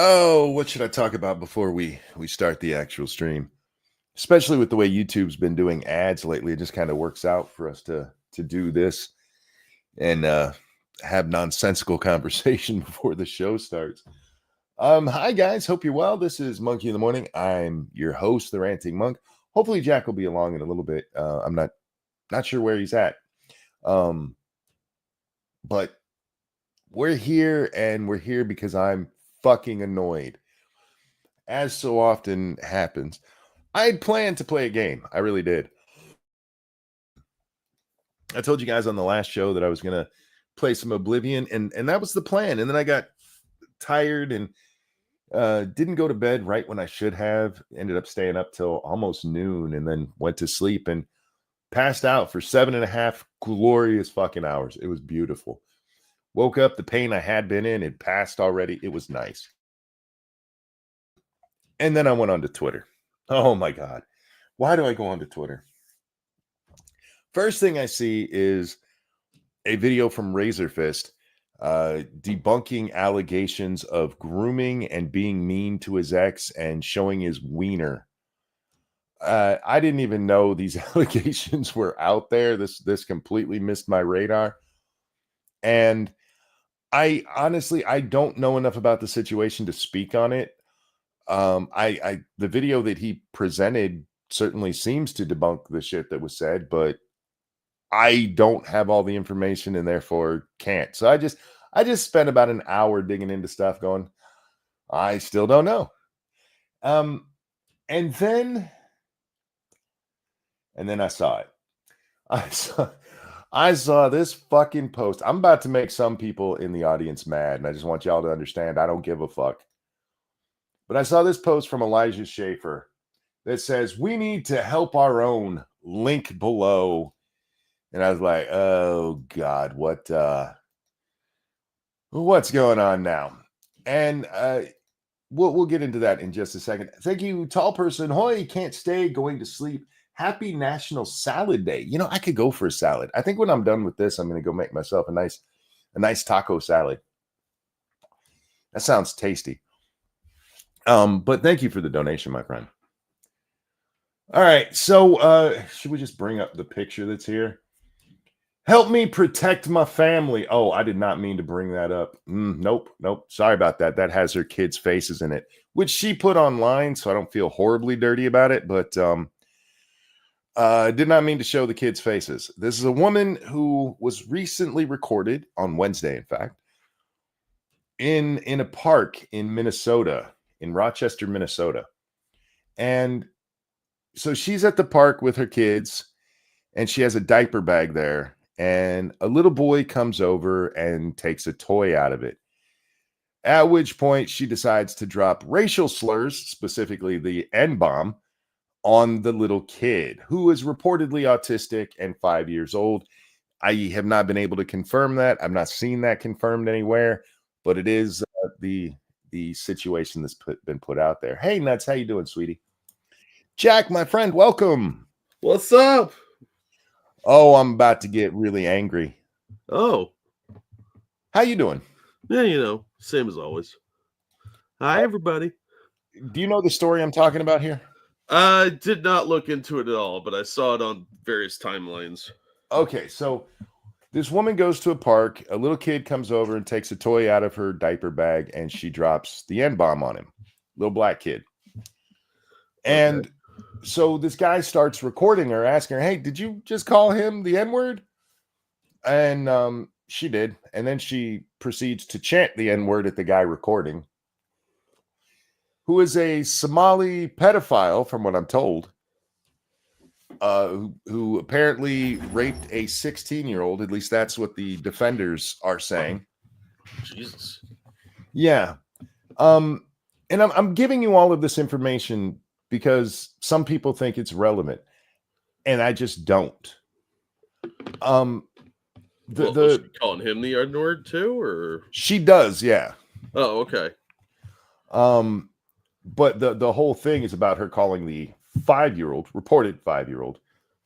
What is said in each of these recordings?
Oh, what should I talk about before we start the actual stream? Especially with the way YouTube's been doing ads lately, it just kind of works out for us to do this and have nonsensical conversation before the show starts. Hi guys, hope you're well. This is Monkey in the Morning. I'm your host, the Ranting Monk. Hopefully Jack will be along in a little bit. I'm not sure where he's at. Um, but we're here and we're here because I'm fucking annoyed. As so often happens. I had planned to play a game. I really did. I told you guys on the last show that I was going to play some Oblivion, and that was the plan. And then I got tired and didn't go to bed right when I should have. Ended up staying up till almost noon and then went to sleep and passed out for 7.5 glorious fucking hours. It was beautiful. Woke up, the pain I had been in, it passed already. It was nice. And then I went on to Twitter. Oh my God. Why do I go on to Twitter? First thing I see is a video from Razorfist debunking allegations of grooming and being mean to his ex and showing his wiener. I didn't even know these allegations were out there. This completely missed my radar. And I honestly, I don't know enough about the situation to speak on it. The video that he presented certainly seems to debunk the shit that was said, but I don't have all the information and therefore can't. So I just spent about an hour digging into stuff going, I still don't know. And then I saw it. I saw this fucking post. I'm about to make some people in the audience mad, and I just want y'all to understand I don't give a fuck. But I saw this post from Elijah Schaefer that says, "We need to help our own. Link below." And I was like, "Oh God, what's going on now?" And we'll get into that in just a second. Thank you, tall person. Hoy, can't stay, going to sleep. Happy National Salad Day. You know, I could go for a salad. I think when I'm done with this, I'm going to go make myself a nice taco salad. That sounds tasty. But thank you for the donation, my friend. All right, so should we just bring up the picture that's here? Help me protect my family. Oh, I did not mean to bring that up. Nope. Sorry about that. That has her kids' faces in it, which she put online, so I don't feel horribly dirty about it. But did not mean to show the kids' faces. This is a woman who was recently recorded on Wednesday, in fact, in a park in Minnesota, in Rochester, Minnesota. And so she's at the park with her kids, and she has a diaper bag there. And a little boy comes over and takes a toy out of it. At which point she decides to drop racial slurs, specifically the N-bomb, on the little kid, who is reportedly autistic and 5 years old. I have not been able to confirm that. I've not seen that confirmed anywhere, but it is the situation that's been put out there. Hey, Nuts, how you doing, sweetie? Jack, my friend, welcome. What's up? Oh, I'm about to get really angry. Oh, how you doing? Yeah, same as always. Hi, everybody. Do you know the story I'm talking about here? I did not look into it at all, but I saw it on various timelines. Okay, so this woman goes to a park. A little kid comes over and takes a toy out of her diaper bag, and she drops the N-bomb on him. Little black kid. And okay. So this guy starts recording her, asking her, "Hey, did you just call him the N-word?" And she did. And then she proceeds to chant the N-word at the guy recording, who is a Somali pedophile, from what I'm told, who apparently raped a 16-year-old. At least that's what the defenders are saying. Jesus. Yeah. And I'm giving you all of this information because some people think it's relevant, and I just don't. Was she calling him the N-word too, or she does, yeah. Oh, okay. But the whole thing is about her calling the reported 5-year-old,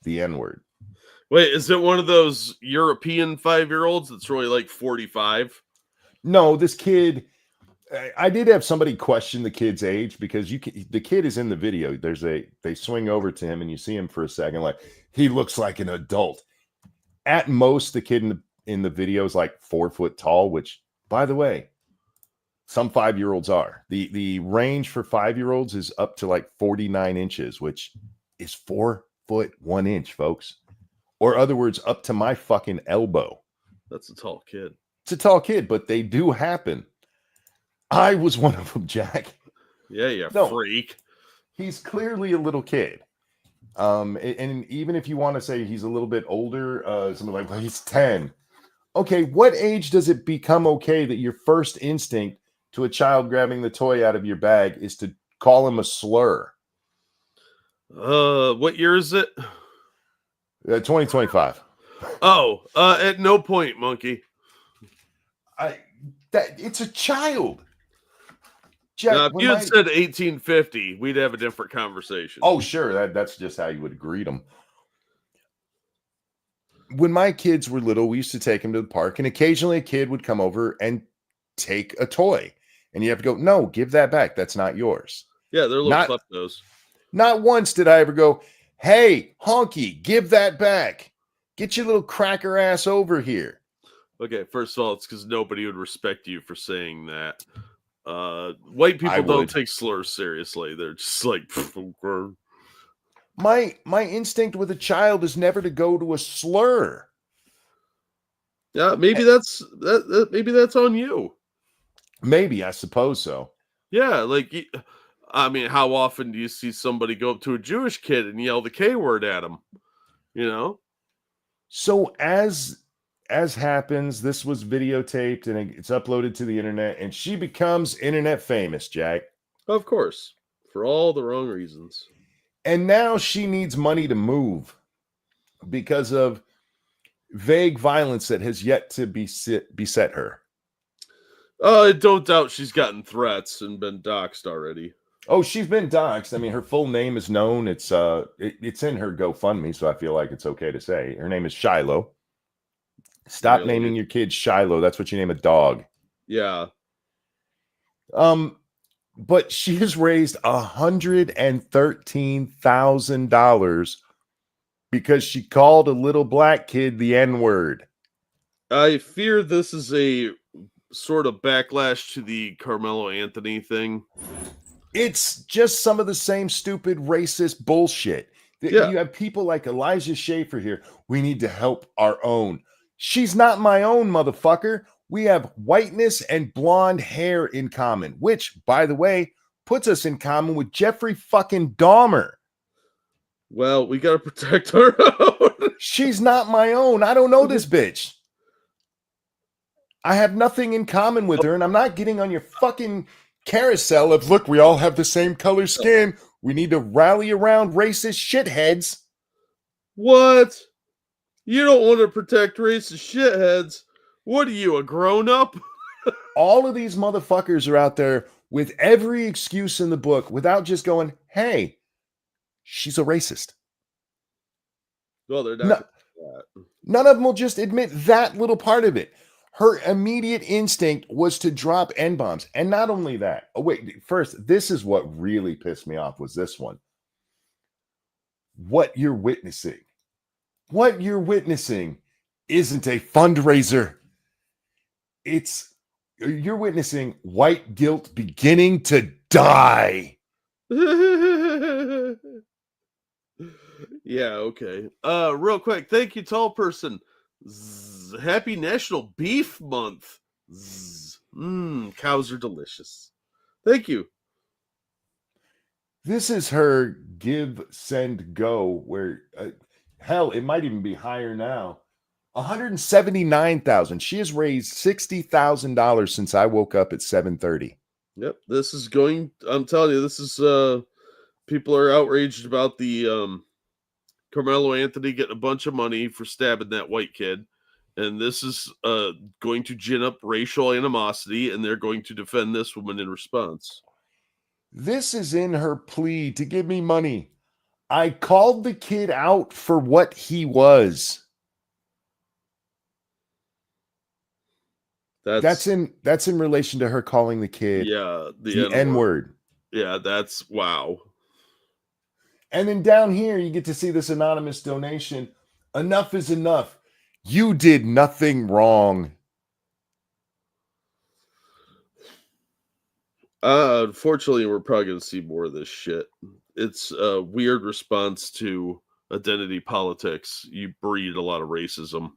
the N-word. Wait, is it one of those European 5-year-olds that's really like 45? No, this kid, I did have somebody question the kid's age because the kid is in the video. They swing over to him and you see him for a second, like he looks like an adult. At most, the kid in the video is like 4 foot tall, which, by the way, some 5-year-olds are. The range for 5-year-olds is up to like 49 inches, which is 4 foot 1 inch, folks. Or other words, up to my fucking elbow. That's a tall kid. It's a tall kid, but they do happen. I was one of them, Jack. Yeah, freak. He's clearly a little kid. And even if you want to say he's a little bit older, something like, well, he's 10. Okay, what age does it become okay that your first instinct to a child grabbing the toy out of your bag is to call him a slur? What year is it? 2025. Oh, at no point, monkey. It's a child. Jack, now, if you had said 1850, we'd have a different conversation. Oh, sure. That's just how you would greet them. When my kids were little, we used to take them to the park, and occasionally a kid would come over and take a toy. And you have to go, no, give that back. That's not yours. Yeah, they're little kleptos. Not once did I ever go, hey, honky, give that back. Get your little cracker ass over here. Okay, first of all, it's because nobody would respect you for saying that. White people don't take slurs seriously. They're just like, my instinct with a child is never to go to a slur. Yeah, maybe that's on you. Maybe, I suppose so. Yeah, like, I mean, how often do you see somebody go up to a Jewish kid and yell the K word at him? You know? So as happens, this was videotaped and it's uploaded to the internet, and she becomes internet famous, Jack. Of course, for all the wrong reasons. And now she needs money to move because of vague violence that has yet to beset her. I don't doubt she's gotten threats and been doxxed already. Oh, she's been doxxed. I mean, her full name is known. It's in her GoFundMe, so I feel like it's okay to say. Her name is Shiloh. Stop Really? naming your kid Shiloh. That's what you name a dog. Yeah. But she has raised $113,000 because she called a little black kid the N-word. I fear this is a sort of backlash to the Carmelo Anthony thing. It's just some of the same stupid racist bullshit. Yeah. You have people like Elijah Schaefer here. We need to help our own. She's not my own, motherfucker. We have whiteness and blonde hair in common, which, by the way, puts us in common with Jeffrey fucking Dahmer. Well, we got to protect our own. She's not my own. I don't know this bitch. I have nothing in common with her, and I'm not getting on your fucking carousel of, look, we all have the same color skin. We need to rally around racist shitheads. What? You don't want to protect racist shitheads? What are you, a grown-up? All of these motherfuckers are out there with every excuse in the book without just going, hey, she's a racist. Well, they're not. None of them will just admit that little part of it. Her immediate instinct was to drop N-bombs. And not only that. Oh, wait. First, this is what really pissed me off was this one. What you're witnessing isn't a fundraiser. You're witnessing white guilt beginning to die. Yeah, okay. Real quick, thank you, tall person. Happy National Beef Month. Cows are delicious. Thank you. This is her give, send, go, where hell, it might even be higher now. $179,000. She has raised $60,000 since I woke up at 7:30. Yep, this is going. I'm telling you, this is. People are outraged about the Carmelo Anthony getting a bunch of money for stabbing that white kid, and this is going to gin up racial animosity, and they're going to defend this woman in response. This is in her plea to give me money. I called the kid out for what he was. That's that's in relation to her calling the kid the the N N word. word. Yeah, that's wow. And then down here, you get to see this anonymous donation. Enough is enough. You did nothing wrong. Unfortunately, we're probably going to see more of this shit. It's a weird response to identity politics. You breed a lot of racism.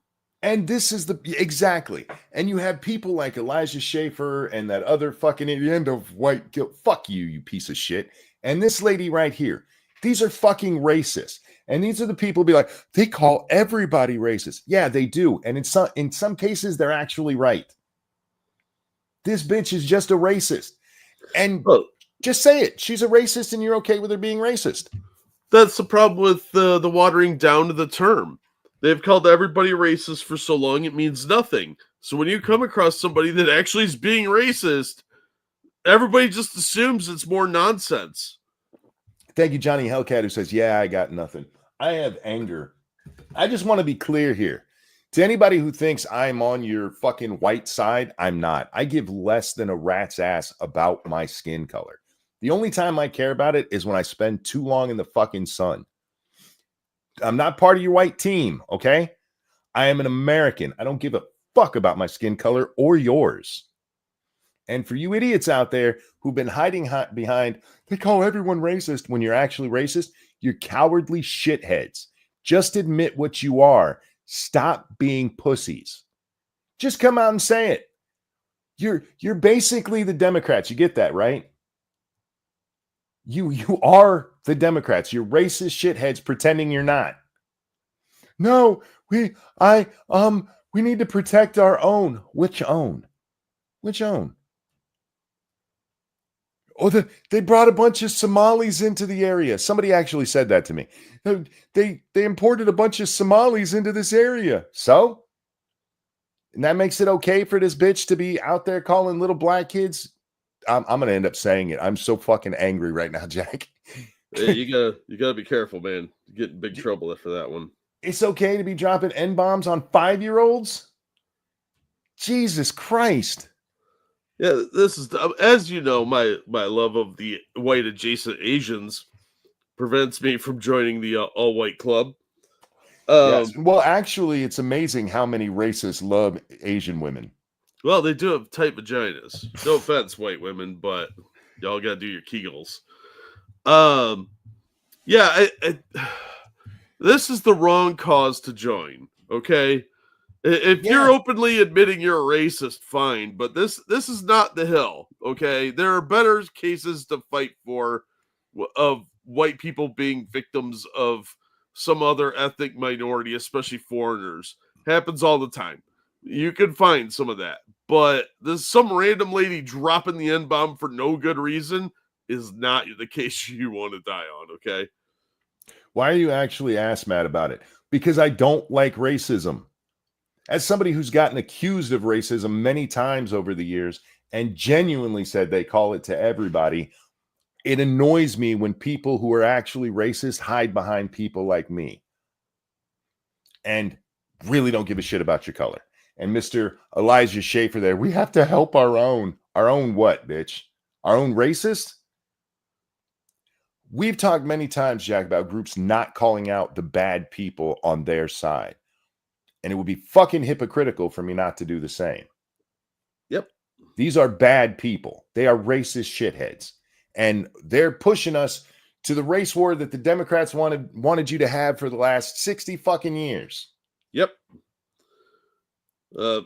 And this is the exactly. And you have people like Elijah Schaefer and that other fucking at the end of white guilt. Fuck you, you piece of shit. And this lady right here. These are fucking racist. And these are the people who be like, they call everybody racist. Yeah, they do. And in some cases, they're actually right. This bitch is just a racist. And Well, just say it. She's a racist and you're okay with her being racist. that's the problem with the watering down of the term. They've called everybody racist for so long, it means nothing. So when you come across somebody that actually is being racist, everybody just assumes it's more nonsense. Thank you, Johnny Hellcat, who says, yeah, I got nothing. I have anger. I just want to be clear here. To anybody who thinks I'm on your fucking white side, I'm not. I give less than a rat's ass about my skin color. The only time I care about it is when I spend too long in the fucking sun. I'm not part of your white team, okay? I am an American. I don't give a fuck about my skin color or yours. And for you idiots out there who've been hiding behind, they call everyone racist when you're actually racist, you're cowardly shitheads. Just admit what you are. Stop being pussies. Just come out and say it. You're basically the Democrats. You get that, right? You are the Democrats. You're racist shitheads pretending you're not. No, we need to protect our own. Which own? Which own? Oh, they brought a bunch of Somalis into the area. Somebody actually said that to me. They imported a bunch of Somalis into this area. So? And that makes it okay for this bitch to be out there calling little black kids. I'm going to end up saying it. I'm so fucking angry right now, Jack. Yeah, you gotta be careful, man. You get in big trouble after that one. It's okay to be dropping N-bombs on 5-year-olds? Jesus Christ. Yeah, this is as you know, my love of the white adjacent Asians prevents me from joining the all white club. Yes. Well, actually, it's amazing how many racists love Asian women. Well, they do have tight vaginas. No offense, white women, but y'all gotta do your Kegels. Yeah, this is the wrong cause to join. Okay, if you're openly admitting you're a racist, fine, but this is not the hill. Okay, there are better cases to fight for of white people being victims of some other ethnic minority, especially foreigners. Happens all the time. You can find some of that, but this some random lady dropping the N-bomb for no good reason is not the case you want to die on. Okay. Why are you actually ass mad about it? Because I don't like racism. As somebody who's gotten accused of racism many times over the years and genuinely said they call it to everybody, it annoys me when people who are actually racist hide behind people like me and really don't give a shit about your color. And Mr. Elijah Schaefer there, we have to help our own. Our own what, bitch? Our own racist? We've talked many times, Jack, about groups not calling out the bad people on their side. And it would be fucking hypocritical for me not to do the same. Yep. These are bad people. They are racist shitheads. And they're pushing us to the race war that the Democrats wanted you to have for the last 60 fucking years. Yep.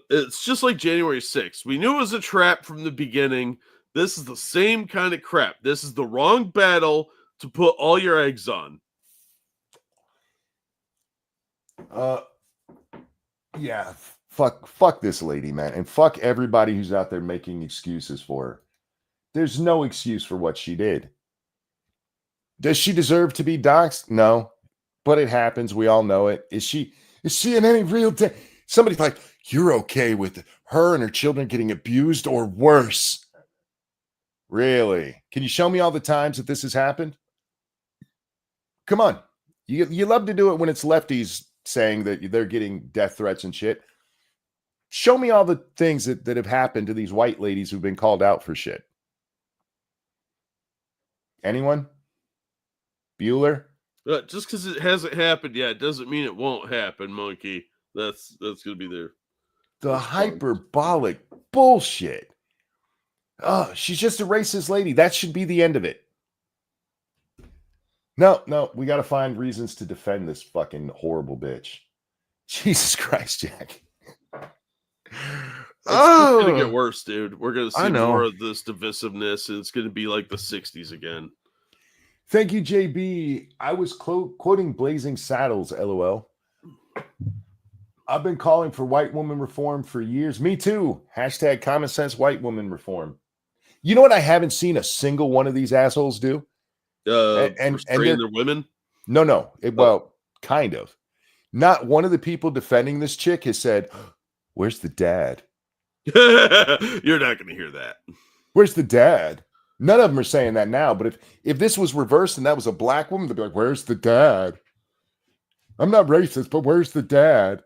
It's just like January 6th. We knew it was a trap from the beginning. This is the same kind of crap. This is the wrong battle to put all your eggs on. Yeah, fuck this lady, man. And fuck everybody who's out there making excuses for her. There's no excuse for what she did. Does she deserve to be doxxed? No. But it happens. We all know it. Is she in any real somebody's like, you're okay with her and her children getting abused or worse? Really? Can you show me all the times that this has happened? Come on. You love to do it when it's lefties saying that they're getting death threats and shit. Show me all the things that have happened to these white ladies who've been called out for shit. Anyone? Bueller? Just because it hasn't happened yet doesn't mean it won't happen, monkey. That's gonna be there. The hyperbolic bullshit. Oh, she's just a racist lady. That should be the end of it. No, we got to find reasons to defend this fucking horrible bitch. Jesus Christ, Jack. It's gonna get worse, dude. We're gonna see know. more of this divisiveness, and it's gonna be like the 60s again. Thank you, JB. I was quoting Blazing Saddles, LOL. I've been calling for white woman reform for years. Me too. Hashtag common sense white woman reform. You know what I haven't seen a single one of these assholes do? And their women? No. Well, kind of. Not one of the people defending this chick has said, where's the dad? You're not going to hear that. Where's the dad? None of them are saying that now. But if this was reversed and that was a black woman, they'd be like, where's the dad? I'm not racist, but where's the dad?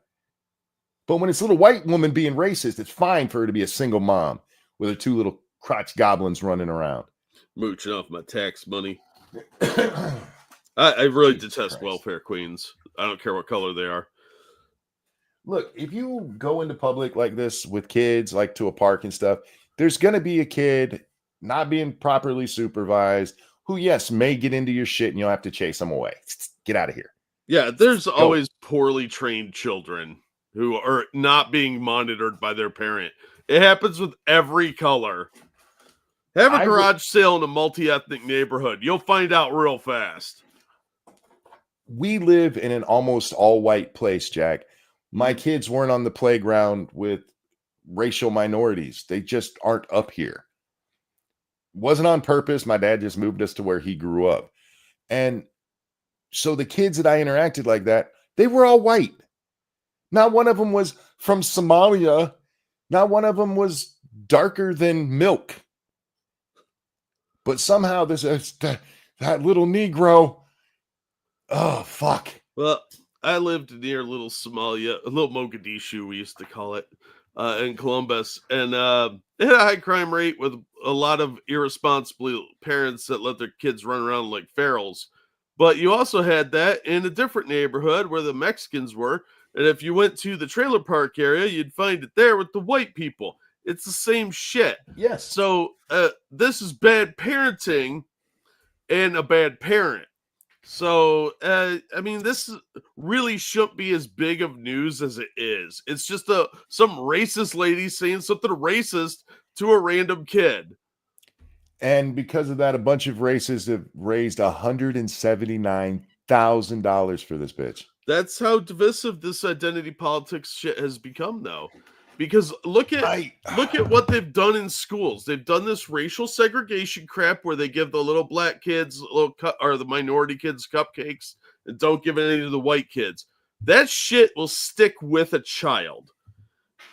But when it's a little white woman being racist, it's fine for her to be a single mom with her two little crotch goblins running around. Mooching off my tax money. I really detest welfare queens. I don't care what color they are. Look, if you go into public like this with kids, like to a park and stuff, there's going to be a kid not being properly supervised who, yes, may get into your shit and you'll have to chase them away. Get out of here. Yeah, there's always poorly trained children who are not being monitored by their parent. It happens with every color. Have a garage sale in a multi-ethnic neighborhood. You'll find out real fast. We live in an almost all-white place, Jack. My kids weren't on the playground with racial minorities. They just aren't up here. Wasn't on purpose. My dad just moved us to where he grew up. And so the kids that I interacted like that, they were all white. Not one of them was from Somalia. Not one of them was darker than milk. But somehow that little Negro. Oh, fuck. Well, I lived near little Somalia, a little Mogadishu, we used to call it, in Columbus. And it had a high crime rate with a lot of irresponsible parents that let their kids run around like ferals. But you also had that in a different neighborhood where the Mexicans were. And if you went to the trailer park area, you'd find it there with the white people. It's the same shit. Yes. So this is bad parenting and a bad parent. So, I mean, this really shouldn't be as big of news as it is. It's just some racist lady saying something racist to a random kid. And because of that, a bunch of racists have raised $179,000 for this bitch. That's how divisive this identity politics shit has become, though. Because look at what they've done in schools. They've done this racial segregation crap where they give the little black kids or the minority kids cupcakes and don't give any to the white kids. That shit will stick with a child.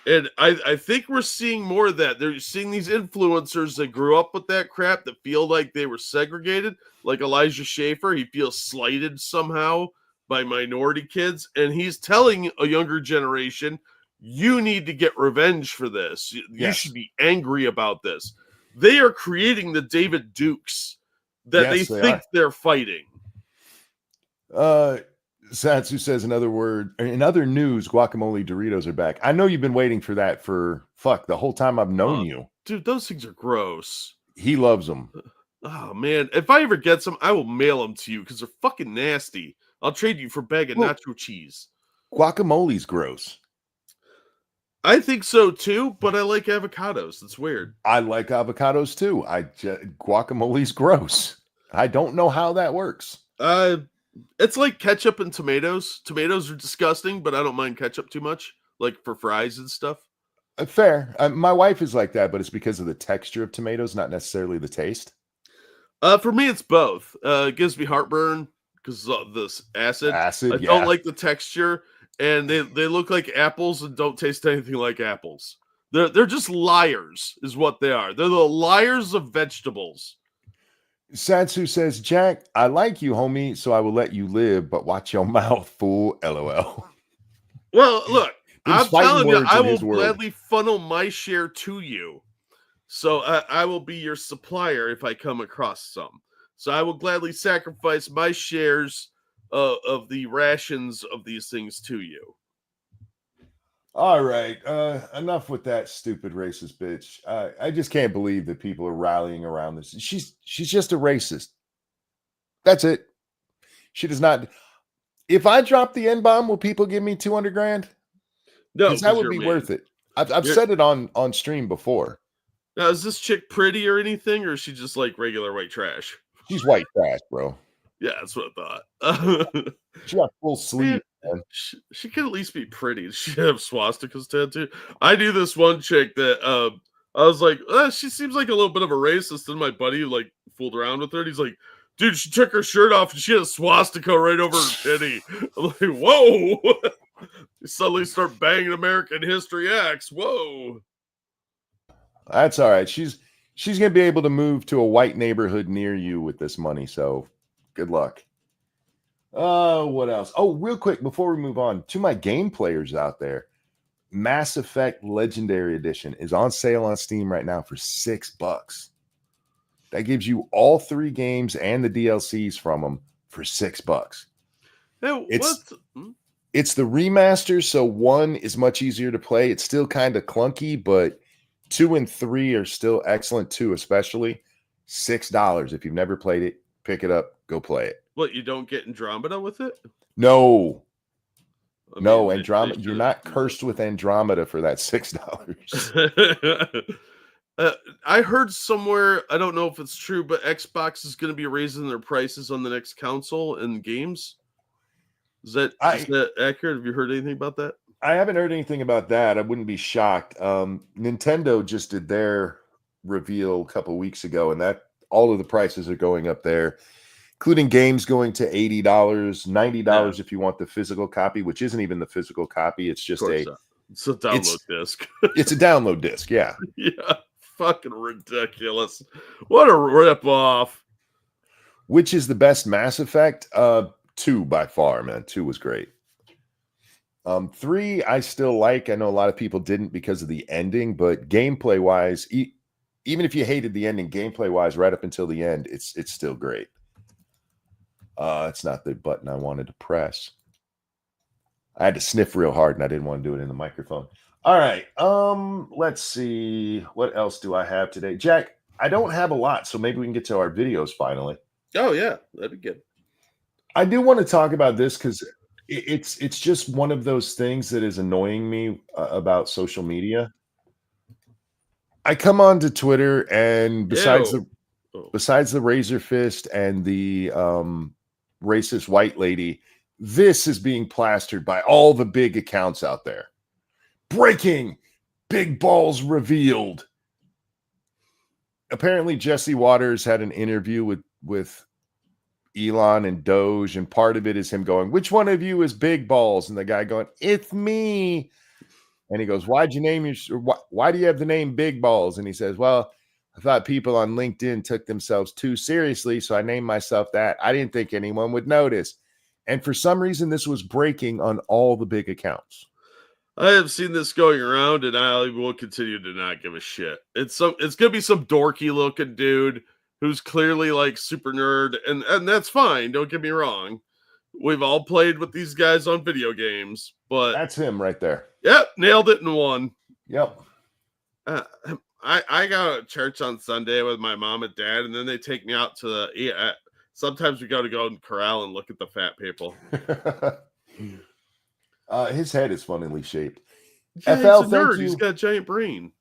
And I think we're seeing more of that. They're seeing these influencers that grew up with that crap that feel like they were segregated, like Elijah Schaefer. He feels slighted somehow by minority kids. And he's telling a younger generation, you need to get revenge for this. You should be angry about this. They are creating the David Dukes that they think they're fighting. Satsu says in other news, guacamole Doritos are back. I know you've been waiting for that for the whole time I've known you. Dude, those things are gross. He loves them. Oh, man. If I ever get some, I will mail them to you because they're fucking nasty. I'll trade you for a bag of nacho cheese. Guacamole's gross. I think so too, but I like avocados. That's weird. I like avocados too. Guacamole's gross. I don't know how that works. It's like ketchup and tomatoes. Tomatoes are disgusting, but I don't mind ketchup too much, like for fries and stuff. Fair. My wife is like that, but it's because of the texture of tomatoes, not necessarily the taste. For me, it's both. It gives me heartburn because of this acid. I don't like the texture. And they look like apples and don't taste anything like apples. They're just liars, is what they are. They're the liars of vegetables. Satsu says, Jack, I like you, homie, so I will let you live, but watch your mouth, fool. LOL. Well, look. I'm fighting telling you, words I in will his world. gladly funnel my share to you. So I will be your supplier if I come across some. So I will gladly sacrifice my shares of the rations of these things to you. All right, enough with that stupid racist bitch. I just can't believe that people are rallying around this. She's just a racist. That's it. She does not. If I drop the N bomb, will people give me 200 grand? No, Because that because would you're a be man. worth it. I've You're, said it on stream before. now, is this chick pretty or anything, or is she just like regular white trash? She's white trash, bro. Yeah, that's what I thought. She got full sleeve, Man, man. she could at least be pretty. Does she have swastikas tattooed? I knew this one chick that I was like, she seems like a little bit of a racist. And my buddy like fooled around with her. And he's like, dude, she took her shirt off and she had a swastika right over her titty. I'm like, whoa! You suddenly start banging American History X. Whoa! That's all right. She's gonna be able to move to a white neighborhood near you with this money. So good luck. What else? Oh, real quick before we move on, to my game players out there, Mass Effect Legendary Edition is on sale on Steam right now for $6. That gives you all 3 games and the DLCs from them for $6. Hey, It's the remaster, so 1 is much easier to play. It's still kind of clunky, but 2 and 3 are still excellent. 2 especially. $6. If you've never played it, pick it up, go play it. What, you don't get Andromeda with it? No. I No, mean, Andromeda. You're not cursed with Andromeda for that $6. I heard somewhere, I don't know if it's true, but Xbox is going to be raising their prices on the next console and games. Is that accurate? Have you heard anything about that? I haven't heard anything about that. I wouldn't be shocked. Nintendo just did their reveal a couple weeks ago, and that all of the prices are going up there, including games going to $80, $90 if you want the physical copy, which isn't even the physical copy. It's just it's a download disc. It's a download disc, yeah. Yeah, fucking ridiculous. What a ripoff. Which is the best Mass Effect? 2 by far, man. 2 was great. 3 I still like. I know a lot of people didn't because of the ending, but gameplay wise, even if you hated the ending, gameplay wise, right up until the end, it's still great. It's not the button I wanted to press. I had to sniff real hard and I didn't want to do it in the microphone. All right. Let's see. What else do I have today? Jack, I don't have a lot, so maybe we can get to our videos finally. Oh, yeah. That'd be good. I do want to talk about this because it's just one of those things that is annoying me about social media. I come onto Twitter, and besides the Razor Fist and the racist white lady, this is being plastered by all the big accounts out there. Breaking, big balls revealed. Apparently, Jesse Waters had an interview with Elon and Doge, and part of it is him going, "Which one of you is big balls?" And the guy going, "It's me." And he goes, "Why'd you name your? Why do you have the name Big Balls?" And he says, "Well, I thought people on LinkedIn took themselves too seriously, so I named myself that. I didn't think anyone would notice." And for some reason, this was breaking on all the big accounts. I have seen this going around, and I will continue to not give a shit. It's gonna be some dorky looking dude who's clearly like super nerd, and that's fine. Don't get me wrong. We've all played with these guys on video games, but that's him right there. Yep, nailed it in one. Yep. I go to church on Sunday with my mom and dad, and then they take me out to the. Sometimes we go in corral and look at the fat people. His head is funnily shaped. Yeah, FL, he's a nerd. He's got a giant brain.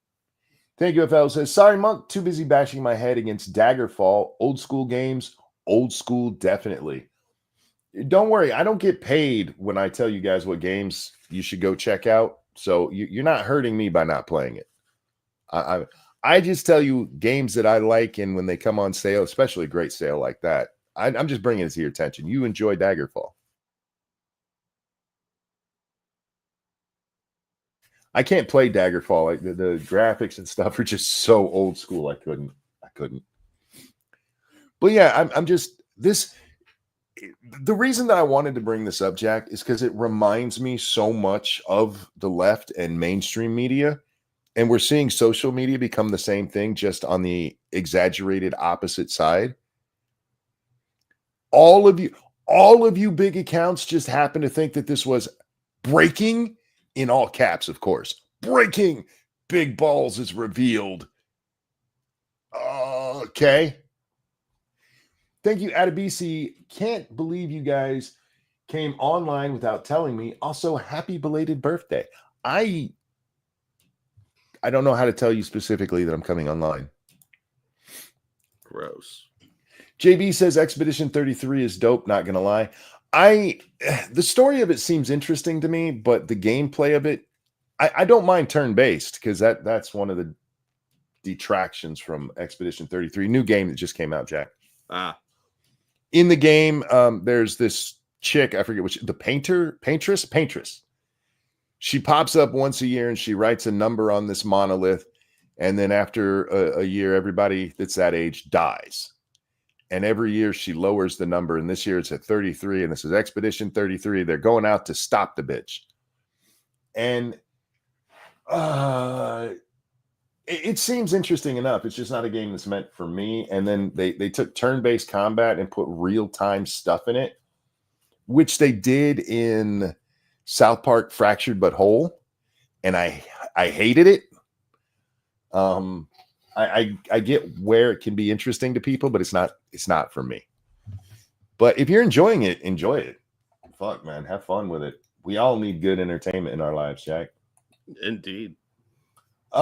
Thank you, FL. Says, "Sorry, Monk. Too busy bashing my head against Daggerfall. Old school games. Old school, definitely. Don't worry. I don't get paid when I tell you guys what games you should go check out. So you're not hurting me by not playing it. I just tell you games that I like, and when they come on sale, especially a great sale like that, I'm just bringing it to your attention. You enjoy Daggerfall. I can't play Daggerfall. Like the graphics and stuff are just so old school. I couldn't. But yeah, I'm just this. the reason that I wanted to bring this up, Jack, is because it reminds me so much of the left and mainstream media. And we're seeing social media become the same thing, just on the exaggerated opposite side. All of you big accounts just happen to think that this was breaking, in all caps, of course. Breaking, big balls is revealed. Okay. Thank you, Adabisi. Can't believe you guys came online without telling me. Also, happy belated birthday. I don't know how to tell you specifically that I'm coming online. Gross. JB says Expedition 33 is dope, not gonna lie. The story of it seems interesting to me, but the gameplay of it, I don't mind turn-based, because that's one of the detractions from Expedition 33. New game that just came out, Jack. In the game, there's this chick, I forget which, the paintress. She pops up once a year and she writes a number on this monolith, and then after a year, everybody that's that age dies. And every year she lowers the number, and this year it's at 33, and this is Expedition 33. They're going out to stop the bitch. And it seems interesting enough. It's just not a game that's meant for me. And then they took turn-based combat and put real-time stuff in it, which they did in South Park Fractured But Whole, and I hated it. I get where it can be interesting to people, but it's not for me. But if you're enjoying it, enjoy it. Fuck, man, have fun with it. We all need good entertainment in our lives, Jack. Indeed. We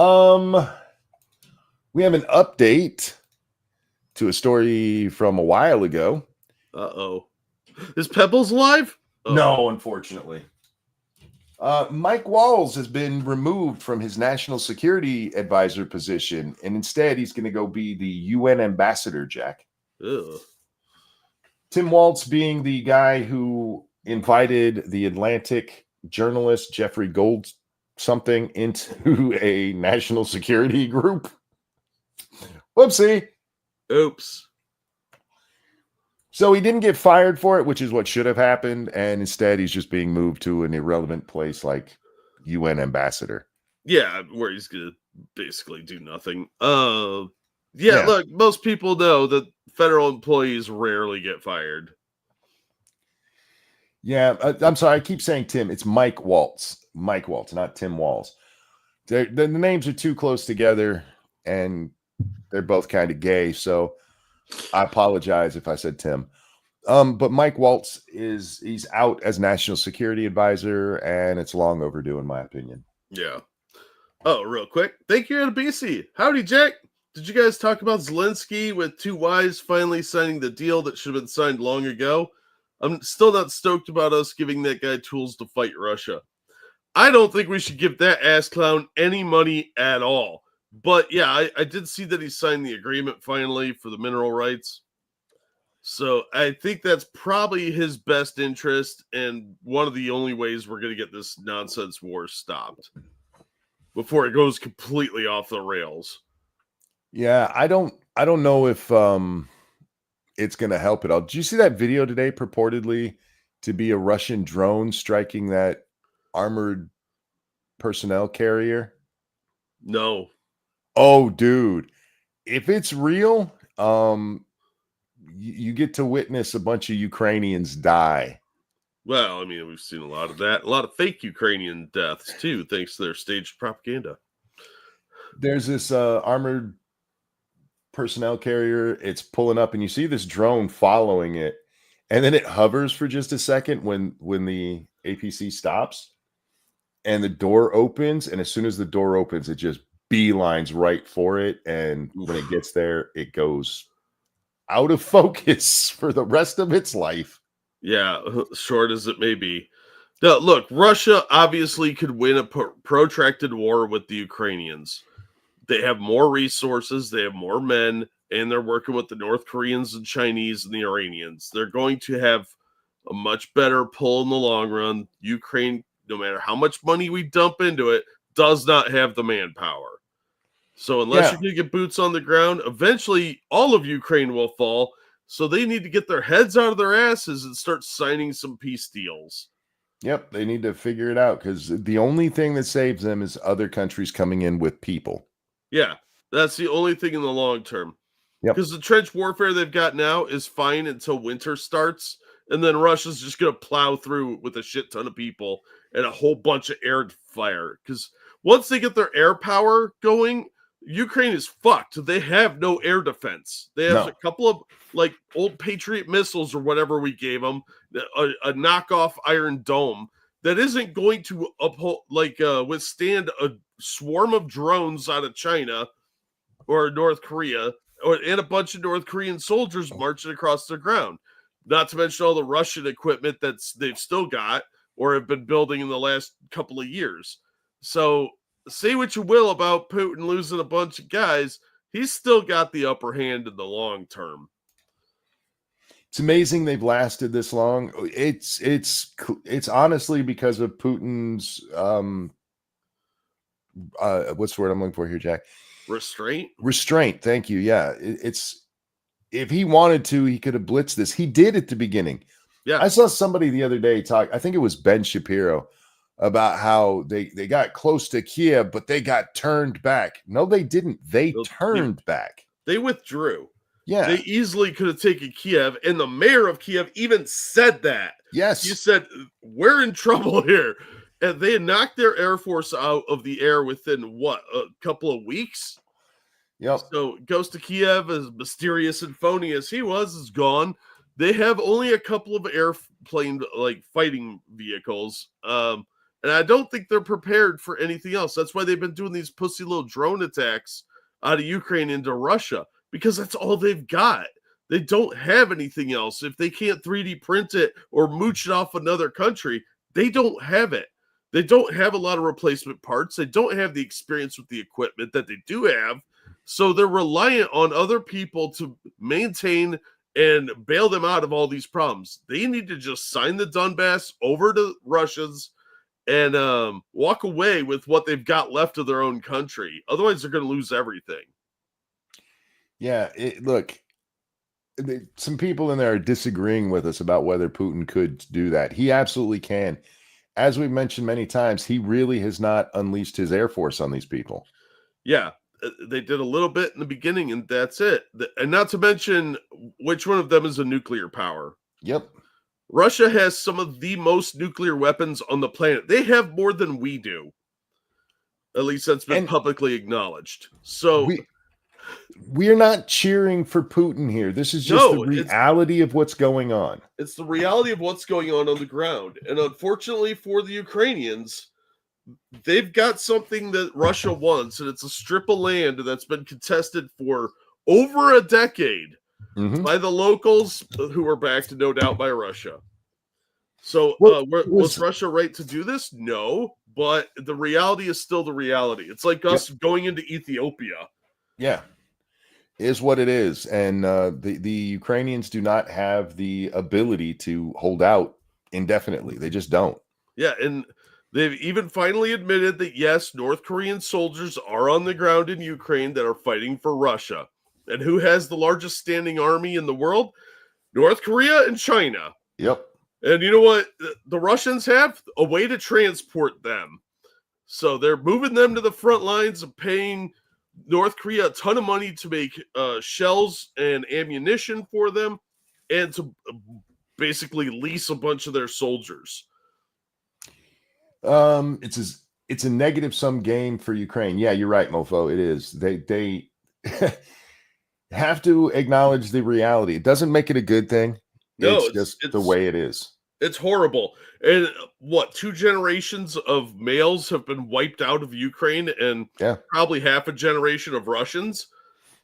have an update to a story from a while ago. Is Pebbles alive? No, unfortunately. Mike Walls has been removed from his national security advisor position, and instead he's going to go be the UN ambassador, Jack. Ugh. Tim Waltz being the guy who invited the Atlantic journalist Jeffrey Gold something into a national security group. Whoopsie. Oops. So he didn't get fired for it, which is what should have happened. And instead, he's just being moved to an irrelevant place like UN ambassador. Yeah, where he's going to basically do nothing. Yeah, look, most people know that federal employees rarely get fired. Yeah, I'm sorry. I keep saying Tim. It's Mike Waltz. Mike Waltz, not Tim Walls. The names are too close together, and they're both kind of gay. So I apologize if I said Tim. But Mike Waltz he's out as national security advisor, and it's long overdue in my opinion. Yeah. Oh, real quick. Thank you, BC. Howdy, Jack. Did you guys talk about Zelensky with two Ys finally signing the deal that should have been signed long ago? I'm still not stoked about us giving that guy tools to fight Russia. I don't think we should give that ass clown any money at all. But yeah, I did see that he signed the agreement finally for the mineral rights. So I think that's probably his best interest and one of the only ways we're going to get this nonsense war stopped before it goes completely off the rails. Yeah, I don't know if it's going to help at all. Did you see that video today purportedly to be a Russian drone striking that armored personnel carrier? No. Oh, dude. If it's real, you get to witness a bunch of Ukrainians die. Well, I mean, we've seen a lot of that. A lot of fake Ukrainian deaths, too, thanks to their staged propaganda. There's this armored personnel carrier. It's pulling up, and you see this drone following it. And then it hovers for just a second when the APC stops. And the door opens. And as soon as the door opens, it just beelines right for it. And when it gets there, it goes out of focus for the rest of its life. Yeah, short as it may be. Now, look, Russia obviously could win a protracted war with the Ukrainians. They have more resources, they have more men, and they're working with the North Koreans and Chinese and the Iranians. They're going to have a much better pull in the long run. Ukraine, no matter how much money we dump into it, does not have the manpower. So unless you can get boots on the ground, eventually all of Ukraine will fall. So they need to get their heads out of their asses and start signing some peace deals. Yep, they need to figure it out because the only thing that saves them is other countries coming in with people. Yeah, that's the only thing in the long term. Yep. Because the trench warfare they've got now is fine until winter starts, and then Russia's just going to plow through with a shit ton of people and a whole bunch of air fire. Because once they get their air power going, Ukraine is fucked. They have no air defense. They have a couple of like old Patriot missiles or whatever we gave them, a knockoff Iron Dome that isn't going to withstand a swarm of drones out of China or North Korea, and a bunch of North Korean soldiers marching across the ground. Not to mention all the Russian equipment they've still got or have been building in the last couple of years. So say what you will about Putin losing a bunch of guys, he's still got the upper hand in the long term. It's amazing they've lasted this long. It's honestly because of Putin's what's the word I'm looking for here, Jack? Restraint. Thank you. Yeah, it's if he wanted to, he could have blitzed this. He did at the beginning. Yeah, I saw somebody the other day talk. I think it was Ben Shapiro about how they got close to Kiev, but they got turned back. No, they didn't. They turned back. They withdrew. Yeah. They easily could have taken Kiev, and the mayor of Kiev even said that. Yes. He said, we're in trouble here. And they knocked their Air Force out of the air within, a couple of weeks? Yep. So goes to Kiev, as mysterious and phony as he was, is gone. They have only a couple of airplane, fighting vehicles. And I don't think they're prepared for anything else. That's why they've been doing these pussy little drone attacks out of Ukraine into Russia, because that's all they've got. They don't have anything else. If they can't 3D print it or mooch it off another country, they don't have it. They don't have a lot of replacement parts. They don't have the experience with the equipment that they do have. So they're reliant on other people to maintain and bail them out of all these problems. They need to just sign the Donbass over to Russians and walk away with what they've got left of their own country. Otherwise, they're going to lose everything. Yeah, look, some people in there are disagreeing with us about whether Putin could do that. He absolutely can. As we've mentioned many times, he really has not unleashed his Air Force on these people. Yeah, they did a little bit in the beginning, and that's it. And not to mention, which one of them is a nuclear power? Yep. Russia has some of the most nuclear weapons on the planet. They have more than we do. At least that's been publicly acknowledged. So we're not cheering for Putin here. This is just the reality of what's going on. It's the reality of what's going on the ground. And unfortunately for the Ukrainians, they've got something that Russia wants, and it's a strip of land that's been contested for over a decade by the locals, who are backed, no doubt, by Russia. So was Russia right to do this? No, but the reality is still the reality. It's like us going into Ethiopia. Yeah, is what it is. And the Ukrainians do not have the ability to hold out indefinitely. They just don't. Yeah, and they've even finally admitted that, yes, North Korean soldiers are on the ground in Ukraine that are fighting for Russia. And who has the largest standing army in the world? North Korea and China. Yep. And you know what? The Russians have a way to transport them. So they're moving them to the front lines and paying North Korea a ton of money to make shells and ammunition for them, and to basically lease a bunch of their soldiers. It's a negative sum game for Ukraine. Yeah, you're right, Mofo. It is. They have to acknowledge the reality. It doesn't make it a good thing. No, it's just the way it is. It's horrible. And 2 generations of males have been wiped out of Ukraine, and probably half a generation of Russians.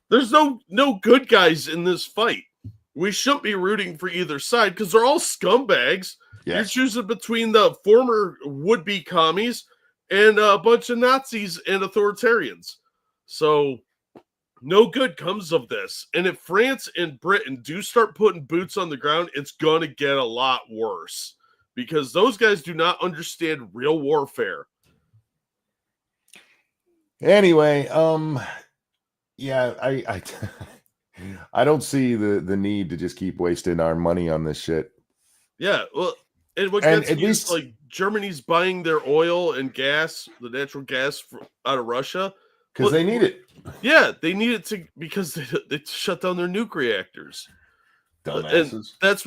There's no good guys in this fight. We shouldn't be rooting for either side because they're all scumbags. Yes. You're choosing between the former would-be commies and a bunch of Nazis and authoritarians. So no good comes of this. And if France and Britain do start putting boots on the ground, it's going to get a lot worse, because those guys do not understand real warfare. Anyway, yeah, I don't see the need to just keep wasting our money on this shit. Yeah, well, and what And gets at me is least like Germany's buying their oil and gas, the natural gas out of Russia. because they need it. Yeah, they need it to because they shut down their nuke reactors, and Dumbasses. that's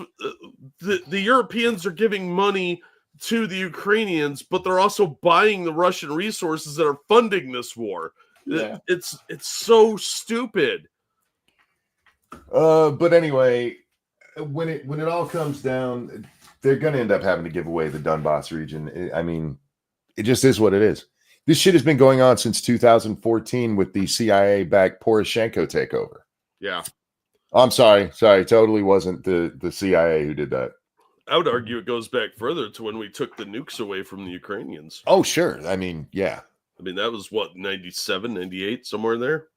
the Europeans are giving money to the Ukrainians, but they're also buying the Russian resources that are funding this war. Yeah. It's so stupid. But anyway, when it all comes down, they're going to end up having to give away the Donbass region. I mean, it just is what it is. This shit has been going on since 2014 with the CIA-backed Poroshenko takeover. Yeah, I'm sorry, totally wasn't the CIA who did that. I would argue it goes back further to when we took the nukes away from the Ukrainians. Oh, sure. I mean, yeah. I mean, that was what, 97, 98, somewhere in there?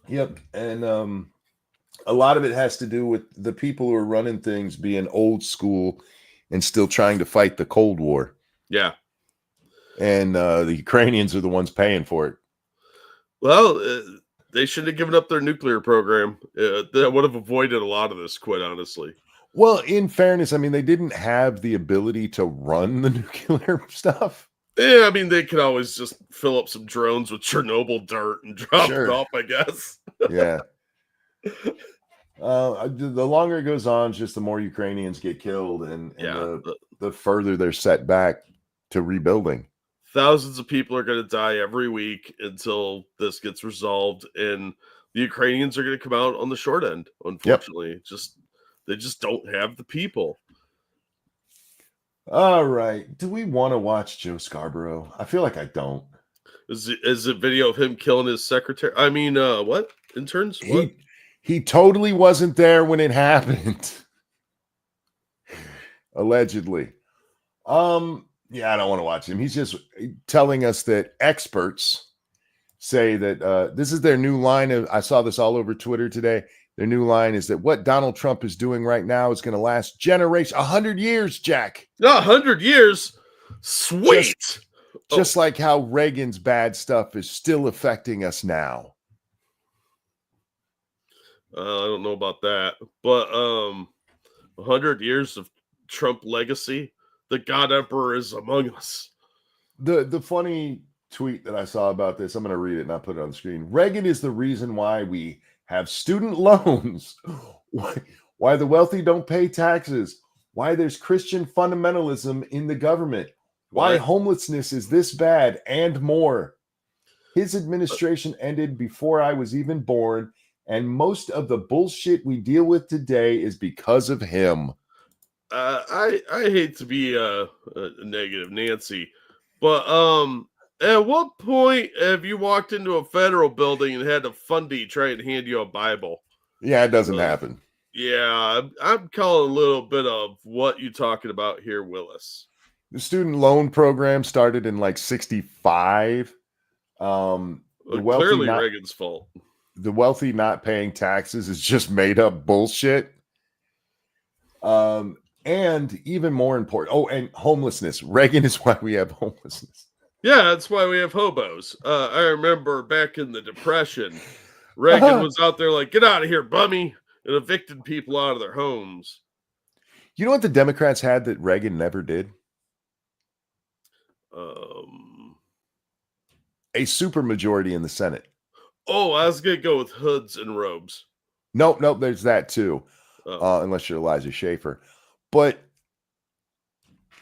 Yep. And a lot of it has to do with the people who are running things being old school and still trying to fight the Cold War. Yeah. And the Ukrainians are the ones paying for it. Well, they should have given up their nuclear program. That would have avoided a lot of this, quite honestly. Well, in fairness, I mean, they didn't have the ability to run the nuclear stuff. Yeah, I mean, they could always just fill up some drones with Chernobyl dirt and drop it off, I guess. Yeah. The longer it goes on, just the more Ukrainians get killed, and the further they're set back to rebuilding. Thousands of people are going to die every week until this gets resolved, and the Ukrainians are going to come out on the short end. Unfortunately, they just don't have the people. All right, do we want to watch Joe Scarborough? I feel like I don't. Is a video of him killing his secretary? I mean, what interns? What? He totally wasn't there when it happened. Allegedly. Yeah, I don't want to watch him. He's just telling us that experts say that this is their new line of, I saw this all over Twitter today. Their new line is that what Donald Trump is doing right now is going to last generations, 100 years, Jack. 100 years? Sweet. Just like how Reagan's bad stuff is still affecting us now. I don't know about that, but 100 years of Trump legacy. The God Emperor is among us. The funny tweet that I saw about this, I'm going to read it and I'll put it on the screen. Reagan is the reason why we have student loans, why the wealthy don't pay taxes, why there's Christian fundamentalism in the government, why homelessness is this bad, and more. His administration ended before I was even born, and most of the bullshit we deal with today is because of him. I hate to be a negative Nancy, but at what point have you walked into a federal building and had a fundie try and hand you a Bible? Yeah, it doesn't happen. Yeah, I'm calling a little bit of what you talking about here, Willis. The student loan program started in like 65. Clearly Reagan's fault. The wealthy not paying taxes is just made up bullshit. And even more important, and homelessness. Reagan is why we have homelessness. Yeah, that's why we have hobos. I remember back in the Depression, Reagan was out there like, get out of here, bummy, and evicted people out of their homes. You know what the Democrats had that Reagan never did? A supermajority in the Senate. Oh, I was going to go with hoods and robes. Nope, there's that too. Unless you're Elijah Schaffer. But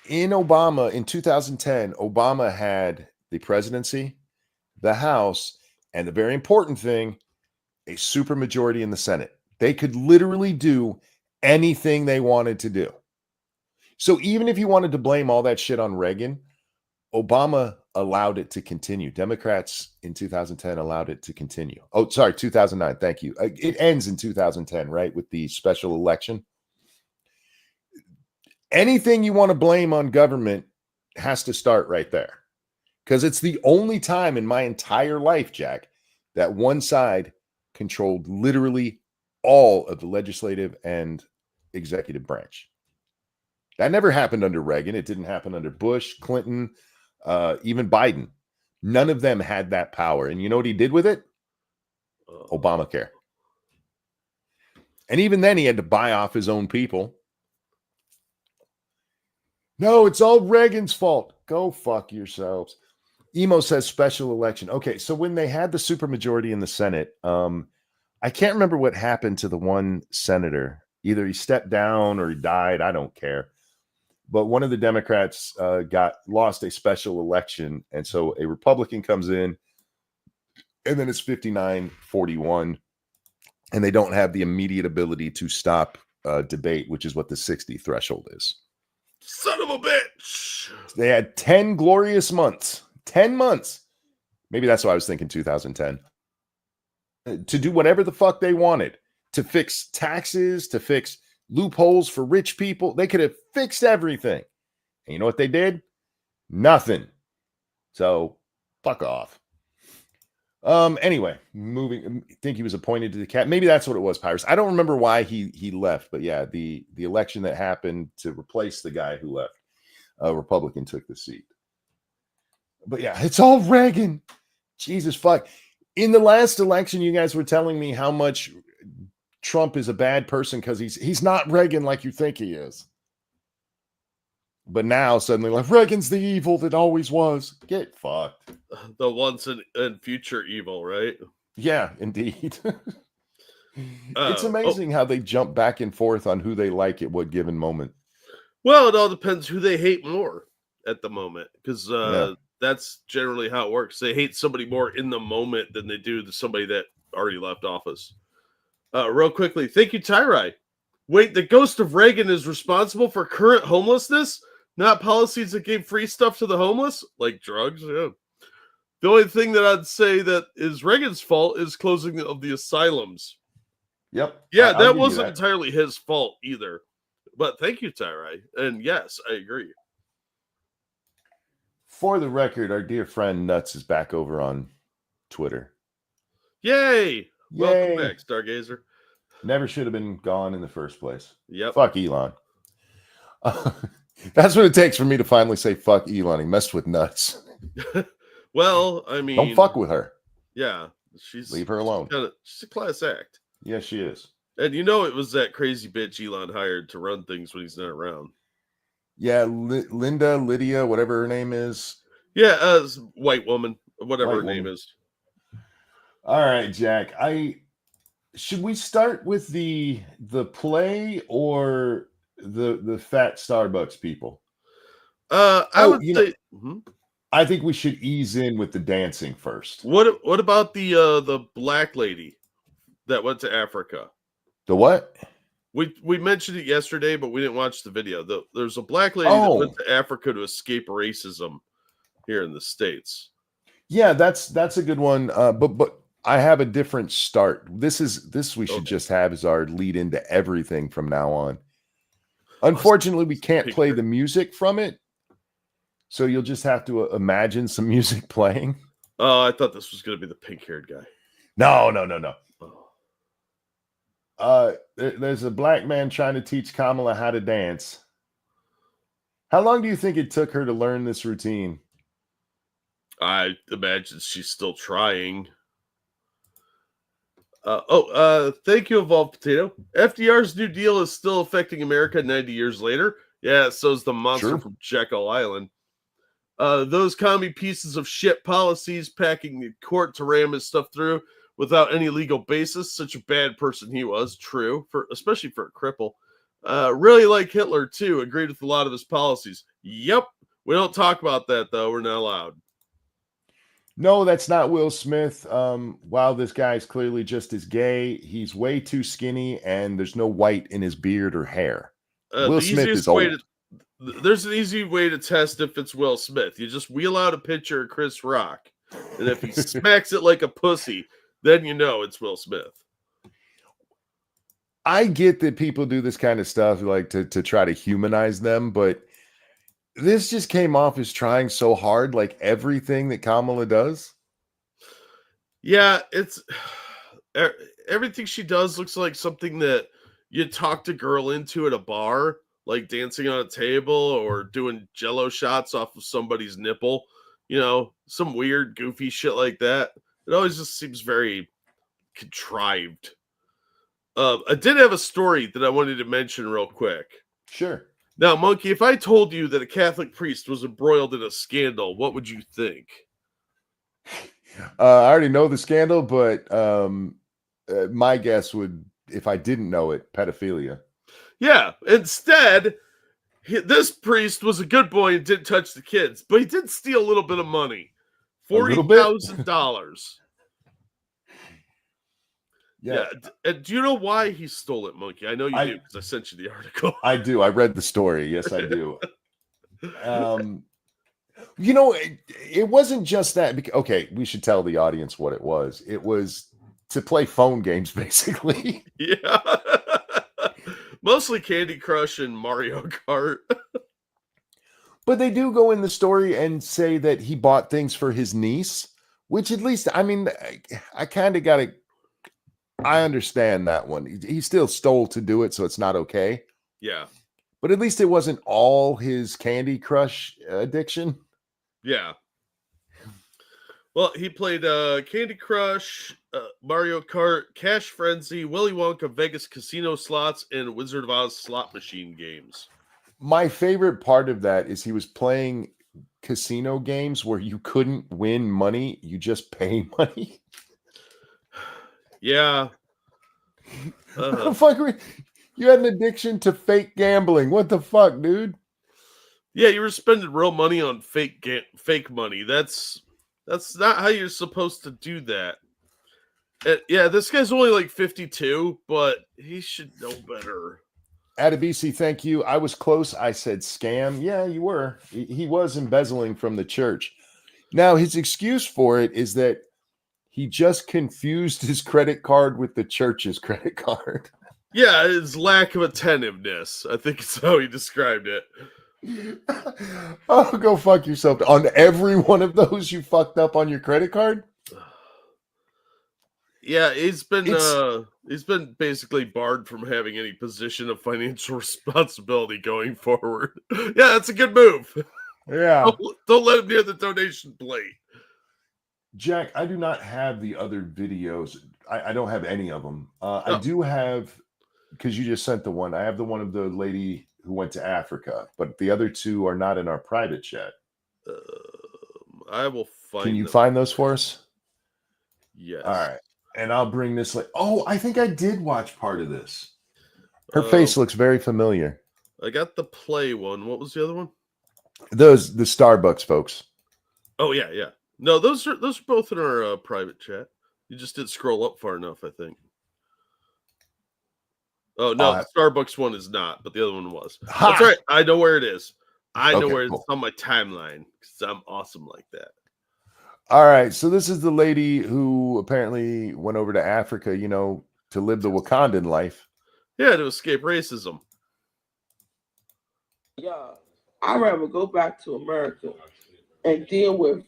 in 2010, Obama had the presidency, the House, and the very important thing, a supermajority in the Senate. They could literally do anything they wanted to do. So even if you wanted to blame all that shit on Reagan, Obama allowed it to continue. Democrats in 2010 allowed it to continue. Oh, sorry, 2009. Thank you. It ends in 2010, right? With the special election. Anything you want to blame on government has to start right there. Because it's the only time in my entire life, Jack, that one side controlled literally all of the legislative and executive branch. That never happened under Reagan. It didn't happen under Bush, Clinton, even Biden. None of them had that power. And you know what he did with it? Obamacare. And even then, he had to buy off his own people. No, it's all Reagan's fault. Go fuck yourselves. Emo says special election. Okay, so when they had the supermajority in the Senate, I can't remember what happened to the one senator. Either he stepped down or he died. I don't care. But one of the Democrats lost a special election, and so a Republican comes in, and then it's 59-41, and they don't have the immediate ability to stop debate, which is what the 60 threshold is. Son of a bitch. They had 10 glorious months. 10 months. Maybe that's why I was thinking 2010. To do whatever the fuck they wanted. To fix taxes, to fix loopholes for rich people. They could have fixed everything. And you know what they did? Nothing. So, fuck off. Anyway, moving. I think he was appointed to the cabinet. Maybe that's what it was, Pyrus. I don't remember why he left, but yeah, the election that happened to replace the guy who left, a Republican took the seat. But yeah, it's all Reagan. Jesus fuck. In the last election, you guys were telling me how much Trump is a bad person because he's not Reagan like you think he is. But now suddenly, like, Reagan's the evil that always was. Get fucked. The once and future evil, right? Yeah, indeed. It's amazing how they jump back and forth on who they like at what given moment. Well, it all depends who they hate more at the moment, because that's generally how it works. They hate somebody more in the moment than they do to somebody that already left office. Real quickly, thank you, Tyrai. Wait, the ghost of Reagan is responsible for current homelessness? Not policies that gave free stuff to the homeless, like drugs. Yeah. The only thing that I'd say that is Reagan's fault is closing of the asylums. Yep. Yeah, that wasn't entirely his fault either. But thank you, Tyrai. And yes, I agree. For the record, our dear friend Nuts is back over on Twitter. Yay! Welcome back, Stargazer. Never should have been gone in the first place. Yep. Fuck Elon. That's what it takes for me to finally say fuck Elon. He messed with Nuts. Well, I mean, don't fuck with her. Yeah, leave her alone. She's a class act. Yeah, she is. And you know, it was that crazy bitch Elon hired to run things when he's not around. Yeah, Lydia, whatever her name is. Yeah, white woman, whatever her name is. All right, Jack. Should we start with the play or the fat Starbucks people? I would say. I think we should ease in with the dancing first. What about the black lady that went to Africa? The what? We mentioned it yesterday, but we didn't watch the video. There's a black lady that went to Africa to escape racism here in the States. Yeah, that's a good one. But I have a different start. This we should just have as our lead into everything from now on. Unfortunately, we can't play the music from it. So you'll just have to imagine some music playing. Oh, I thought this was going to be the pink-haired guy. No. There's a black man trying to teach Kamala how to dance. How long do you think it took her to learn this routine? I imagine she's still trying. Thank you, Evolved Potato. FDR's New Deal is still affecting America 90 years later. Yeah, so's the monster from Jekyll Island. Those commie pieces of shit policies packing the court to ram his stuff through without any legal basis. Such a bad person he was. True, especially for a cripple. Really like Hitler, too. Agreed with a lot of his policies. Yep. We don't talk about that, though. We're not allowed. No, that's not Will Smith. While this guy's clearly just as gay, he's way too skinny, and there's no white in his beard or hair. Will Smith is old. There's an easy way to test if it's Will Smith. You just wheel out a picture of Chris Rock, and if he smacks it like a pussy, then you know it's Will Smith. I get that people do this kind of stuff like to try to humanize them, but this just came off as trying so hard, like everything that Kamala does. Yeah, it's everything she does looks like something that you talked a girl into at a bar, like dancing on a table or doing jello shots off of somebody's nipple, some weird, goofy shit like that. It always just seems very contrived. I did have a story that I wanted to mention real quick. Sure. Now, Monkey, if I told you that a Catholic priest was embroiled in a scandal, what would you think? I already know the scandal, but my guess would, if I didn't know it, pedophilia. Yeah, instead, this priest was a good boy and didn't touch the kids, but he did steal a little bit of money. A little bit? $40,000. Yeah. And do you know why he stole it, Monkey? I know you do because I sent you the article. I do. I read the story. Yes, I do. You know, it wasn't just that. Okay, we should tell the audience what it was. It was to play phone games, basically. Yeah. Mostly Candy Crush and Mario Kart. But they do go in the story and say that he bought things for his niece, which at least, I mean, I kind of got to, I understand that one. He still stole to do it, so it's not okay. Yeah. But at least it wasn't all his Candy Crush addiction. Yeah. Well, he played Candy Crush, Mario Kart, Cash Frenzy, Willy Wonka, Vegas Casino Slots, and Wizard of Oz slot machine games. My favorite part of that is he was playing casino games where you couldn't win money, you just pay money. Yeah. What the fuck? You had an addiction to fake gambling. What the fuck, dude? Yeah, you were spending real money on fake money. That's not how you're supposed to do that. Yeah, this guy's only like 52, but he should know better. Adabisi, thank you. I was close. I said scam. Yeah, you were. He was embezzling from the church. Now, his excuse for it is that he just confused his credit card with the church's credit card. Yeah, his lack of attentiveness. I think it's how he described it. Oh, go fuck yourself. On every one of those you fucked up on your credit card? Yeah, he's been basically barred from having any position of financial responsibility going forward. Yeah, that's a good move. Yeah. Don't let him near the donation plate. Jack, I do not have the other videos. I don't have any of them. I do have, because you just sent the one. I have the one of the lady who went to Africa, but the other two are not in our private chat. I will find. Can you find those for us? Yes. All right. And I'll bring this. I think I did watch part of this. Her face looks very familiar. I got the play one. What was the other one? The Starbucks folks. Oh yeah. No, those are both in our private chat. You just didn't scroll up far enough, I think. Oh no, the Starbucks one is not, but the other one was. Ha! That's right. I know where it is. I know where it's on my timeline because I'm awesome like that. All right, so this is the lady who apparently went over to Africa, to live the Wakandan life. Yeah, to escape racism. Yeah, I'd rather go back to America and deal with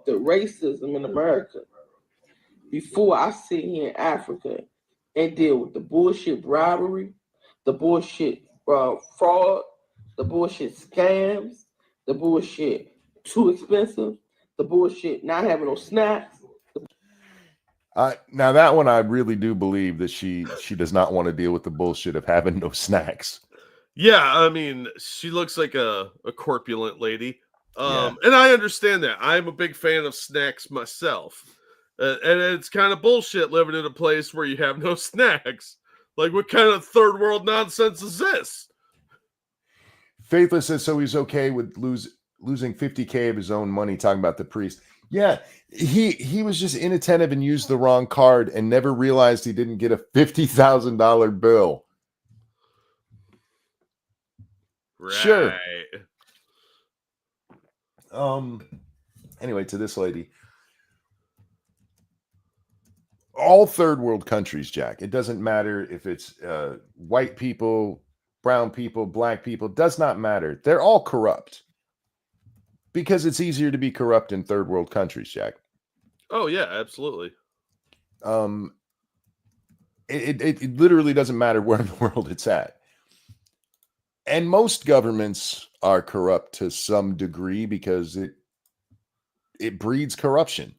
the racism in America before I sit here in Africa and deal with the bullshit bribery, the bullshit fraud, the bullshit scams, the bullshit too expensive, the bullshit not having no snacks. Now that one I really do believe that she does not want to deal with the bullshit of having no snacks. Yeah, I mean, she looks like a corpulent lady. And I understand that. I'm a big fan of snacks myself. And it's kind of bullshit living in a place where you have no snacks. Like, what kind of third world nonsense is this? Faithless says so he's okay with losing $50K of his own money, talking about the priest. Yeah, he was just inattentive and used the wrong card and never realized he didn't get a $50,000 bill. Right. Sure. Anyway, to this lady. All third world countries, Jack. It doesn't matter if it's white people, brown people, black people. Does not matter. They're all corrupt. Because it's easier to be corrupt in third world countries, Jack. Oh, yeah, absolutely. It literally doesn't matter where in the world it's at. And most governments are corrupt to some degree because it breeds corruption.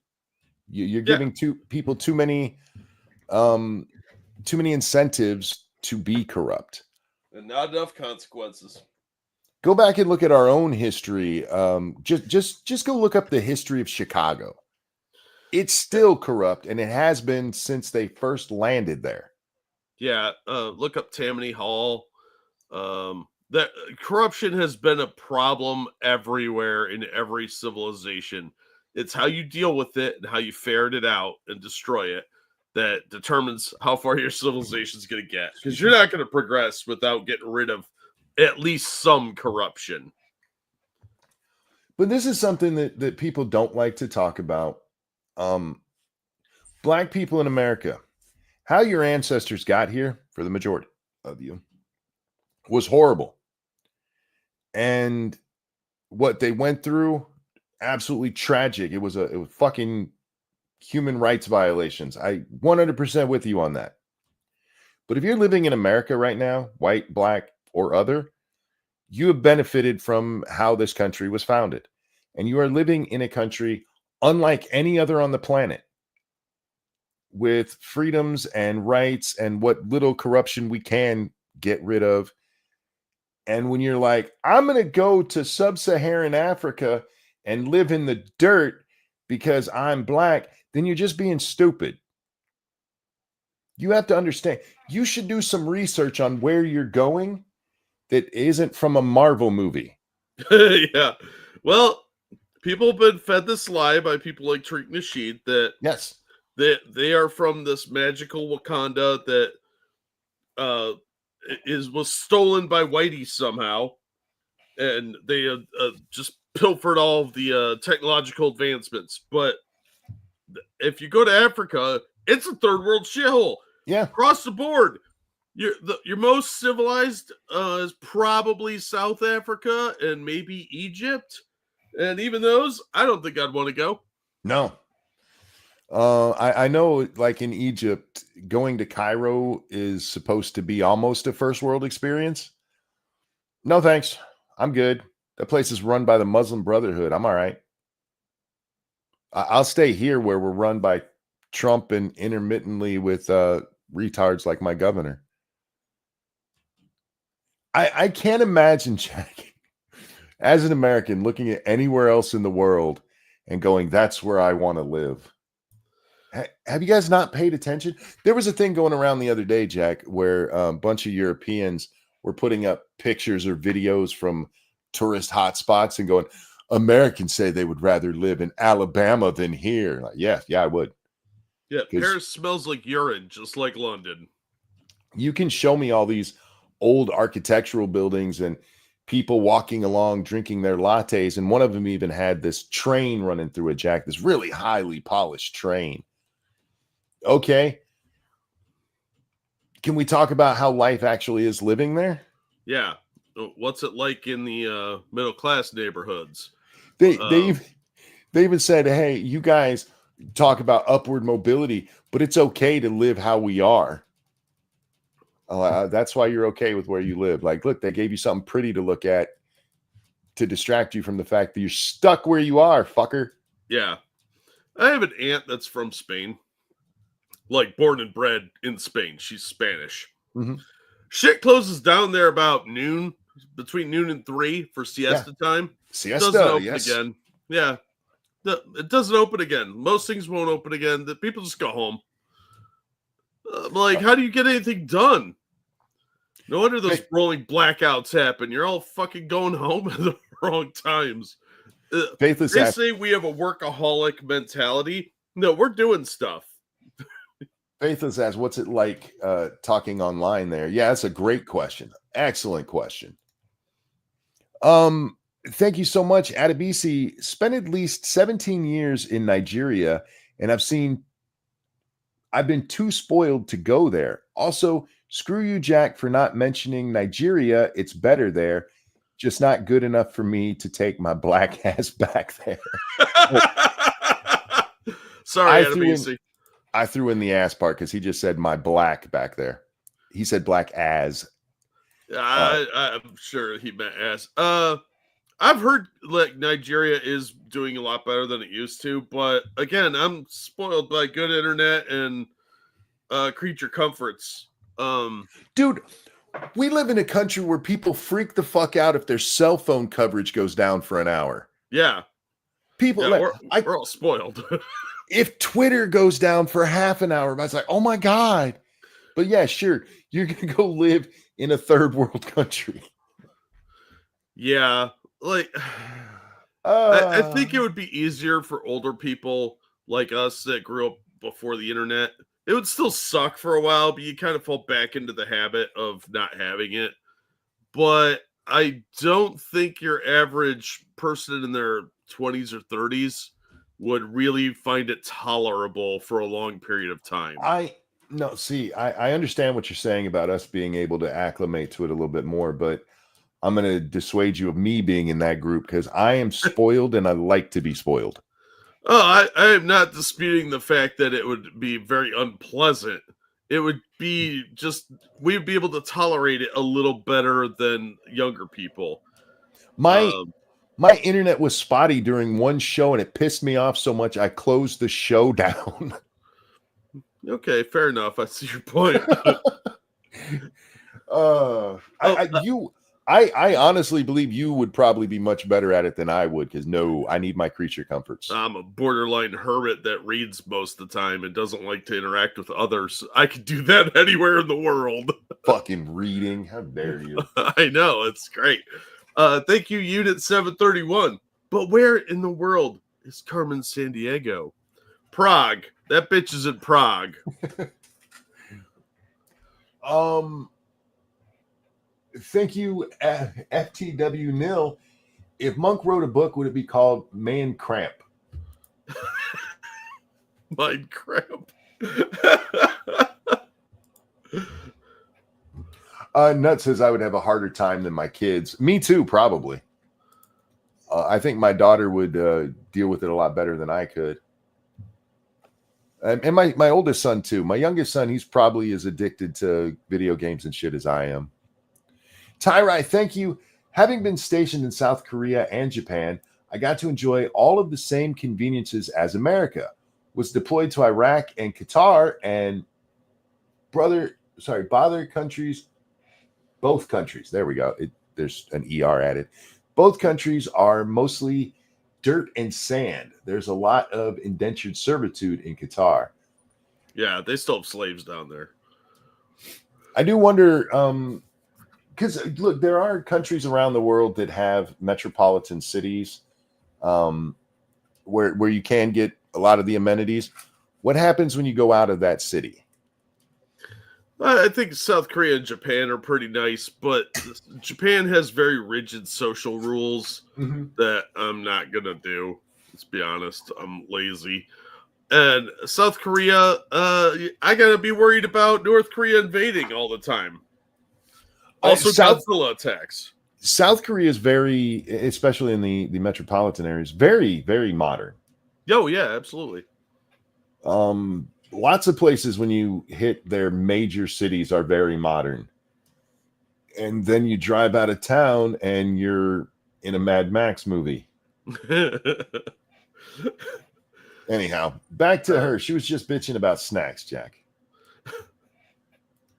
You're giving people too many incentives to be corrupt. And not enough consequences. Go back and look at our own history. Just go look up the history of Chicago. It's still corrupt, and it has been since they first landed there. Yeah, look up Tammany Hall. That corruption has been a problem everywhere in every civilization. It's how you deal with it and how you ferret it out and destroy it that determines how far your civilization is going to get. Because you're not going to progress without getting rid of at least some corruption. But this is something that people don't like to talk about. Black people in America, how your ancestors got here, for the majority of you, was horrible. And what they went through, absolutely tragic. It was fucking human rights violations. I 100% with you on that. But if you're living in America right now, white, black, or other, you have benefited from how this country was founded. And you are living in a country unlike any other on the planet, with freedoms and rights and what little corruption we can get rid of. And when you're like, I'm going to go to sub-Saharan Africa and live in the dirt because I'm black, then you're just being stupid. You have to understand, you should do some research on where you're going that isn't from a Marvel movie. Yeah. Well, people have been fed this lie by people like Tariq Nasheed that yes, they are from this magical Wakanda that was stolen by Whitey somehow, and they just pilfered all of the technological advancements. But if you go to Africa, it's a third world shithole. Yeah, across the board. Your most civilized is probably South Africa and maybe Egypt, and even those, I don't think I'd want to go. No. I know, like in Egypt, going to Cairo is supposed to be almost a first world experience. No, thanks. I'm good. That place is run by the Muslim Brotherhood. I'm all right. I'll stay here where we're run by Trump and intermittently with retards like my governor. I can't imagine, Jack, as an American, looking at anywhere else in the world and going, that's where I want to live. Have you guys not paid attention? There was a thing going around the other day, Jack, where a bunch of Europeans were putting up pictures or videos from tourist hotspots and going, Americans say they would rather live in Alabama than here. Like, yeah, I would. Yeah, Paris smells like urine, just like London. You can show me all these old architectural buildings and people walking along drinking their lattes, and one of them even had this train running through it, Jack, this really highly polished train. Okay. Can we talk about how life actually is living there? Yeah. What's it like in the middle class neighborhoods? They even said, hey, you guys talk about upward mobility, but it's okay to live how we are. That's why you're okay with where you live. Like, look, they gave you something pretty to look at to distract you from the fact that you're stuck where you are, fucker. Yeah. I have an aunt that's from Spain. Like, born and bred in Spain. She's Spanish. Mm-hmm. Shit closes down there about noon, between noon and 3 for siesta time. Siesta, doesn't open yes. again. Yeah. It doesn't open again. Most things won't open again. The people just go home. How do you get anything done? No wonder those rolling blackouts happen. You're all fucking going home at the wrong times. They say we have a workaholic mentality. No, we're doing stuff. Faithless asks, what's it like talking online there? Yeah, that's a great question. Excellent question. Thank you so much. Adebisi spent at least 17 years in Nigeria, and I've been too spoiled to go there. Also, screw you, Jack, for not mentioning Nigeria. It's better there. Just not good enough for me to take my black ass back there. Sorry, Adebisi. I threw in the ass part because he just said my black back there. He said black as. I'm sure he meant ass. I've heard like Nigeria is doing a lot better than it used to, but again, I'm spoiled by good internet and creature comforts. Dude, we live in a country where people freak the fuck out if their cell phone coverage goes down for an hour. Yeah. People, Yeah, we're all spoiled. if Twitter goes down for half an hour, I was like, oh my God. But yeah, sure, you're going to go live in a third world country. Yeah, like I think it would be easier for older people like us that grew up before the internet. It would still suck for a while, but you kind of fall back into the habit of not having it. But I don't think your average person in their 20s or 30s would really find it tolerable for a long period of time. I understand what you're saying about us being able to acclimate to it a little bit more, but I'm going to dissuade you of me being in that group because I am spoiled and I like to be spoiled. Oh, I am not disputing the fact that it would be very unpleasant. It would be just, we'd be able to tolerate it a little better than younger people. My internet was spotty during one show and it pissed me off so much I closed the show down. Okay, fair enough. I see your point. I honestly believe you would probably be much better at it than I would because I need my creature comforts. I'm a borderline hermit that reads most of the time and doesn't like to interact with others. I could do that anywhere in the world. Fucking reading. How dare you? I know, it's great. Thank you, Unit 731. But where in the world is Carmen Sandiego? Prague. That bitch is in Prague. Thank you, FTW Nil. If Monk wrote a book, would it be called Man Cramp? Mind cramp. Nut says I would have a harder time than my kids. Me too, probably. I think my daughter would deal with it a lot better than I could. And my oldest son too. My youngest son, he's probably as addicted to video games and shit as I am. Tyrai, thank you. Having been stationed in South Korea and Japan, I got to enjoy all of the same conveniences as America. Was deployed to Iraq and Qatar and bother countries. Both countries. There we go. There's an ER added. Both countries are mostly dirt and sand. There's a lot of indentured servitude in Qatar. Yeah, they still have slaves down there. I do wonder, because look, there are countries around the world that have metropolitan cities where you can get a lot of the amenities. What happens when you go out of that city? I think South Korea and Japan are pretty nice, but Japan has very rigid social rules that I'm not going to do. Let's be honest. I'm lazy. And South Korea, I got to be worried about North Korea invading all the time. Also, Godzilla attacks. South Korea is very, especially in the metropolitan areas, very, very modern. Oh, yeah, absolutely. Lots of places when you hit their major cities are very modern. And then you drive out of town and you're in a Mad Max movie. Anyhow, back to her. She was just bitching about snacks, Jack.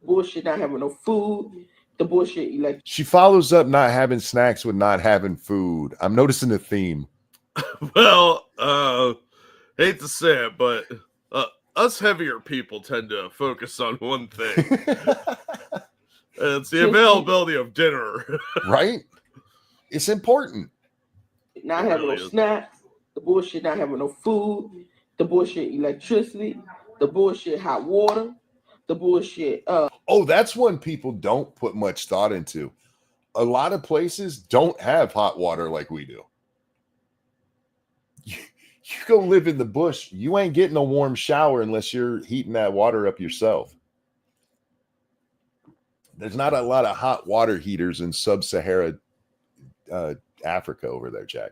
Bullshit, not having no food. The bullshit She follows up not having snacks with not having food. I'm noticing a theme. Well, hate to say it, but us heavier people tend to focus on one thing. It's the availability of dinner. Right? It's important. Not having no snacks. The bullshit, not having no food. The bullshit, electricity. The bullshit, hot water. The bullshit. That's one people don't put much thought into. A lot of places don't have hot water like we do. You go live in the bush, you ain't getting a warm shower unless you're heating that water up yourself. There's not a lot of hot water heaters in sub-Saharan Africa over there, Jack.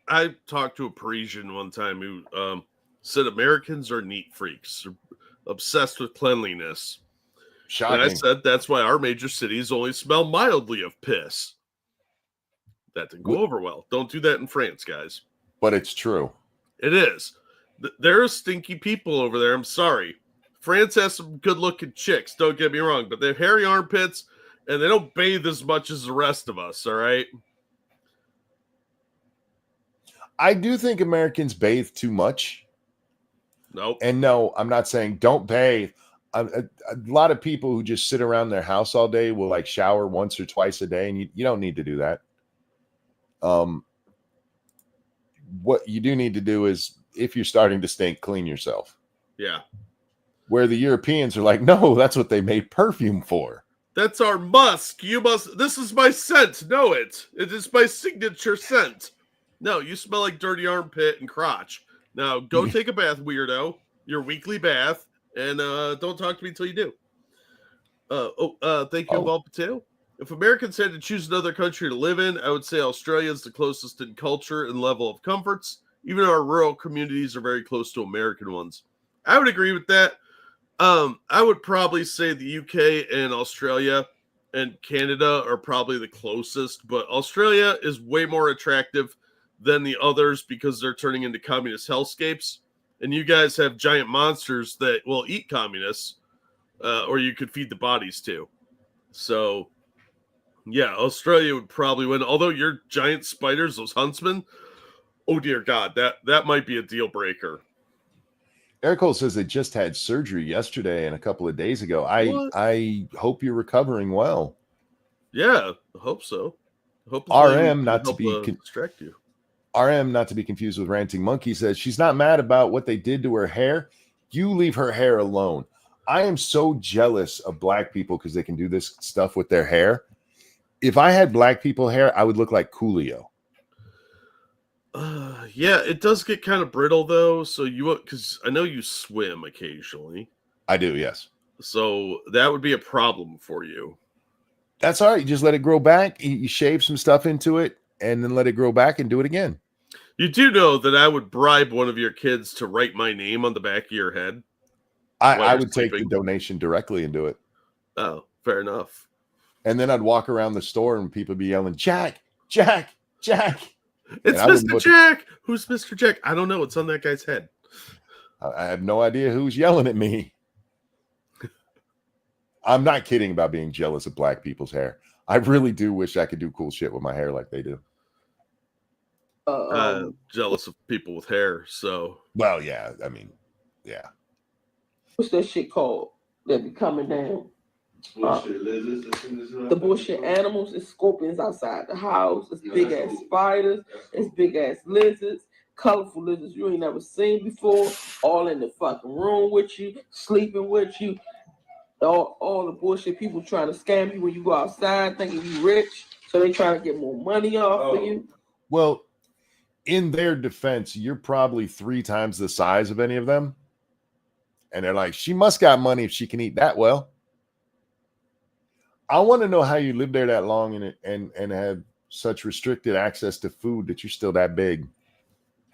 I talked to a Parisian one time who said Americans are neat freaks. They're obsessed with cleanliness. Shocking. And I said that's why our major cities only smell mildly of piss. That didn't go over well. Don't do that in France, guys. But it's true. It is. There are stinky people over there. I'm sorry. France has some good-looking chicks, don't get me wrong, but they have hairy armpits, and they don't bathe as much as the rest of us, all right? I do think Americans bathe too much. Nope. And no, I'm not saying don't bathe. A lot of people who just sit around their house all day will like shower once or twice a day, and you don't need to do that. What you do need to do is, if you're starting to stink, clean yourself. Yeah. Where the Europeans are like, no, that's what they made perfume for. That's our musk. You must. This is my scent. Know it. It is my signature scent. No, you smell like dirty armpit and crotch. Now go take a bath, weirdo. Your weekly bath, and don't talk to me until you do. Thank you, Evolved Potato. If Americans had to choose another country to live in, I would say Australia is the closest in culture and level of comforts. Even our rural communities are very close to American ones. I would agree with that. I would probably say the UK and Australia and Canada are probably the closest, but Australia is way more attractive than the others because they're turning into communist hellscapes. And you guys have giant monsters that will eat communists, or you could feed the bodies to. So, yeah, Australia would probably win. Although your giant spiders, those huntsmen, oh dear God, that might be a deal breaker. Eric Cole says they just had surgery yesterday and a couple of days ago. I hope you're recovering well. Yeah, I hope so. RM, not to be distract you. RM, not to be confused with Ranting Monkey, says she's not mad about what they did to her hair. You leave her hair alone. I am so jealous of black people because they can do this stuff with their hair. If I had black people hair, I would look like Coolio. Yeah, it does get kind of brittle though. So because I know you swim occasionally. I do, yes. So that would be a problem for you. That's all right. You just let it grow back. You shave some stuff into it and then let it grow back and do it again. You do know that I would bribe one of your kids to write my name on the back of your head. I would take the donation directly and do it. Oh, fair enough. And then I'd walk around the store and people be yelling, Jack, Jack, Jack. It's Mr. Jack. Who's Mr. Jack? I don't know. It's on that guy's head. I have no idea who's yelling at me. I'm not kidding about being jealous of black people's hair. I really do wish I could do cool shit with my hair like they do. Jealous of people with hair, so. Well, yeah. I mean, yeah. What's that shit called that be coming down? The bullshit animals and scorpions outside the house. It's big ass spiders. It's big ass lizards. Colorful lizards you ain't never seen before. All in the fucking room with you, sleeping with you. All the bullshit people trying to scam you when you go outside thinking you rich. So they trying to get more money off of you. Well, in their defense, you're probably 3 times the size of any of them. And they're like, she must got money if she can eat that well. I want to know how you live there that long and have such restricted access to food that you're still that big.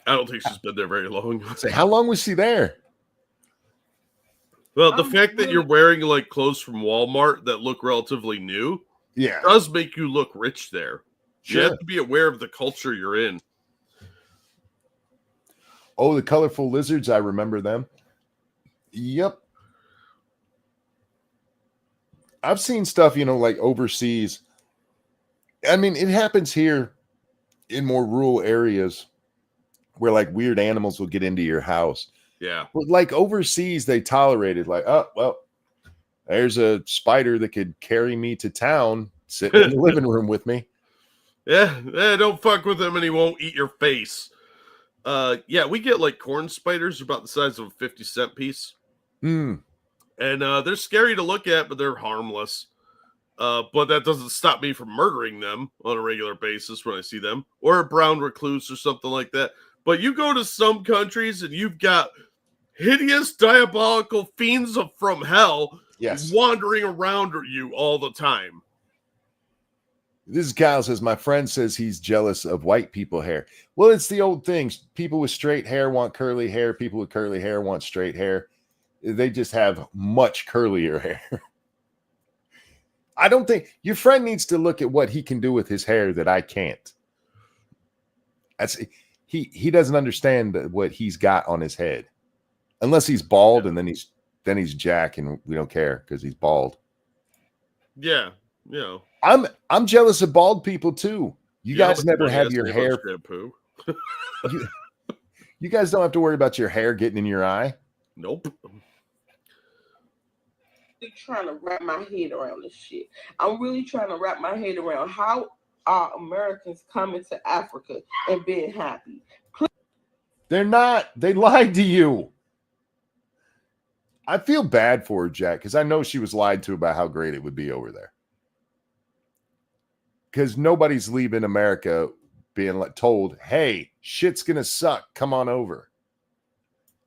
I don't think she's been there very long. Say, how long was she there? Well, the fact that you're wearing like clothes from Walmart that look relatively new, does make you look rich there. Sure. You have to be aware of the culture you're in. Oh, the colorful lizards, I remember them. Yep. I've seen stuff, like overseas. I mean, it happens here in more rural areas where like weird animals will get into your house. Yeah. But like overseas, they tolerate it. Like, oh, well, there's a spider that could carry me to town, sitting in the living room with me. Yeah, don't fuck with him and he won't eat your face. Yeah, we get like corn spiders about the size of a 50-cent piece. And they're scary to look at, but they're harmless. But that doesn't stop me from murdering them on a regular basis when I see them. Or a brown recluse or something like that. But you go to some countries and you've got hideous, diabolical fiends from hell wandering around you all the time. This is Kyle says, my friend says he's jealous of white people hair. Well, it's the old things. People with straight hair want curly hair. People with curly hair want straight hair. They just have much curlier hair. I don't think your friend needs to look at what he can do with his hair that I can't. He doesn't understand what he's got on his head. Unless he's bald and then he's then he's Jack, and we don't care because he's bald. Yeah, you know. I'm jealous of bald people too. You know how guys much never money I have your save on hair. shampoo. You guys don't have to worry about your hair getting in your eye. Nope. Trying to wrap my head around this shit. I'm really trying to wrap my head around how are Americans coming to Africa and being happy. They're not. They lied to you. I feel bad for her, Jack, because I know she was lied to about how great it would be over there. Because nobody's leaving America being told, hey, shit's going to suck. Come on over.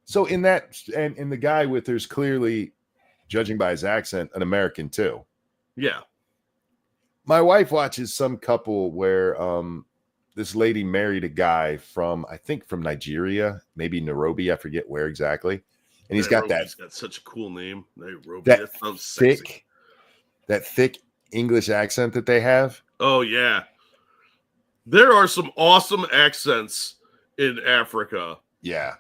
So in that, and the guy with her's clearly, judging by his accent, an American too. Yeah. My wife watches some couple where this lady married a guy from, I think from Nigeria, maybe Nairobi. I forget where exactly. And he's got Nairobi's got such a cool name. Nairobi. That sounds thick, sexy. that thick English accent that they have. Oh, yeah. There are some awesome accents in Africa. Yeah.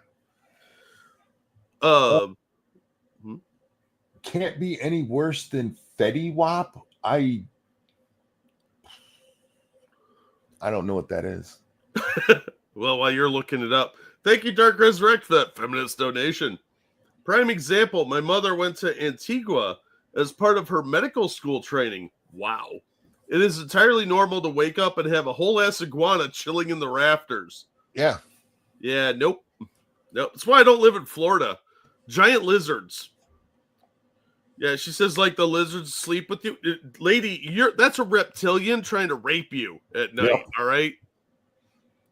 Can't be any worse than Fetty Wap. I don't know what that is. Well, while you're looking it up, thank you, Dark Resurrect, for that feminist donation. Prime example, my mother went to Antigua as part of her medical school training. Wow. It is entirely normal to wake up and have a whole ass iguana chilling in the rafters. Yeah. Yeah, nope. That's why I don't live in Florida. Giant lizards. Yeah, she says like the lizards sleep with you. Lady, that's a reptilian trying to rape you at night, Yep. all right?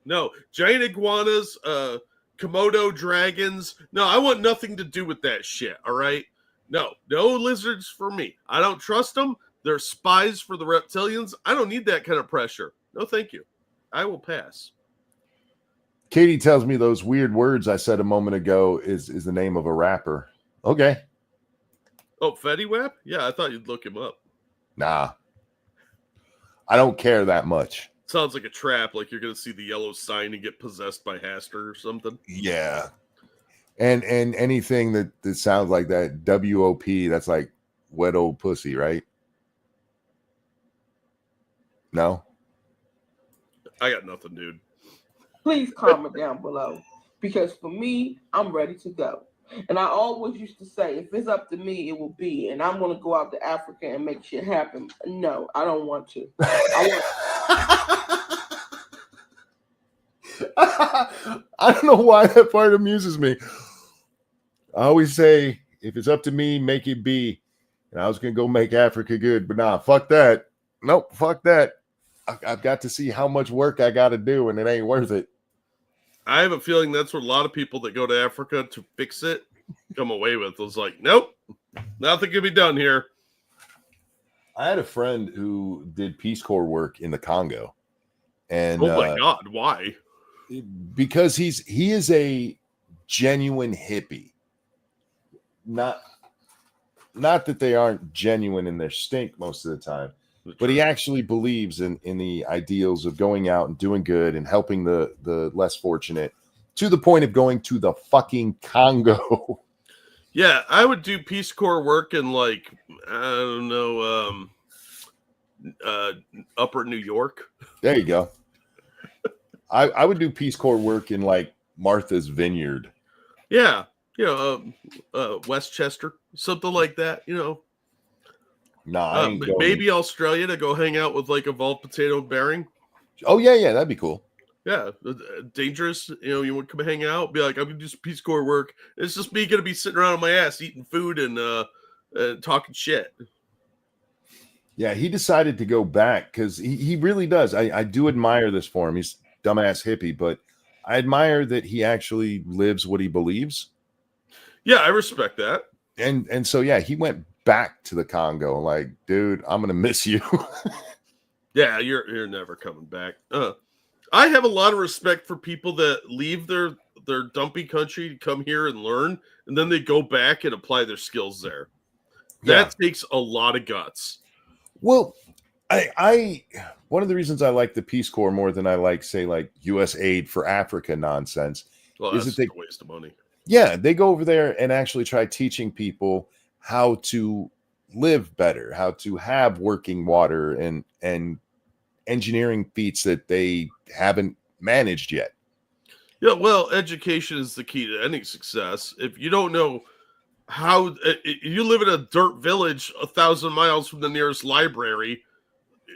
No, giant iguanas, Komodo dragons. No, I want nothing to do with that shit, all right? No lizards for me. I don't trust them. They're spies for the reptilians. I don't need that kind of pressure. No, thank you. I will pass. Katie tells me those weird words I said a moment ago is the name of a rapper. Okay. Oh, Fetty Wap? Yeah, I thought you'd look him up. Nah. I don't care that much. Sounds like a trap, like you're going to see the yellow sign and get possessed by Haster or something. Yeah. And anything that sounds like that, WOP, that's like wet old pussy, right? No? I got nothing, dude. Please comment down below. Because for me, I'm ready to go. And I always used to say, if it's up to me, it will be. And I'm going to go out to Africa and make shit happen. No, I don't want to. I don't know why that part amuses me. I always say, if it's up to me, make it be. And I was going to go make Africa good. But nah, fuck that. Nope, fuck that. I've got to see how much work I got to do, and it ain't worth it. I have a feeling that's what a lot of people that go to Africa to fix it come away with. It's like, nope, nothing can be done here. I had a friend who did Peace Corps work in the Congo. And oh my God, why? Because he is a genuine hippie. Not that they aren't genuine in their stink most of the time. But he actually believes in the ideals of going out and doing good and helping the less fortunate, to the point of going to the fucking Congo. Yeah, I would do Peace Corps work in, like, I don't know, Upper New York. There you go. I would do Peace Corps work in, like, Martha's Vineyard. Yeah, Westchester, something like that, Nah, maybe Australia to go hang out with like Evolved Potato Bearing. Oh yeah, that'd be cool. Yeah, dangerous. You would come hang out, be like, I'm gonna do some Peace Corps work. It's just me gonna be sitting around on my ass eating food and talking shit. Yeah, he decided to go back because he really does. I do admire this for him. He's dumbass hippie, but I admire that he actually lives what he believes. Yeah, I respect that. And so yeah, he went back to the Congo. Like, dude, I'm gonna miss you. Yeah, you're never coming back. I have a lot of respect for people that leave their dumpy country to come here and learn, and then they go back and apply their skills there. That takes a lot of guts. Well, I one of the reasons I like the Peace Corps more than I like, say, like U.S. aid for Africa nonsense Well, is that's that a waste of money. Yeah, they go over there and actually try teaching people how to live better, how to have working water and engineering feats that they haven't managed yet. Yeah, well, education is the key to any success. If you don't know how you live in a dirt village 1,000 miles from the nearest library,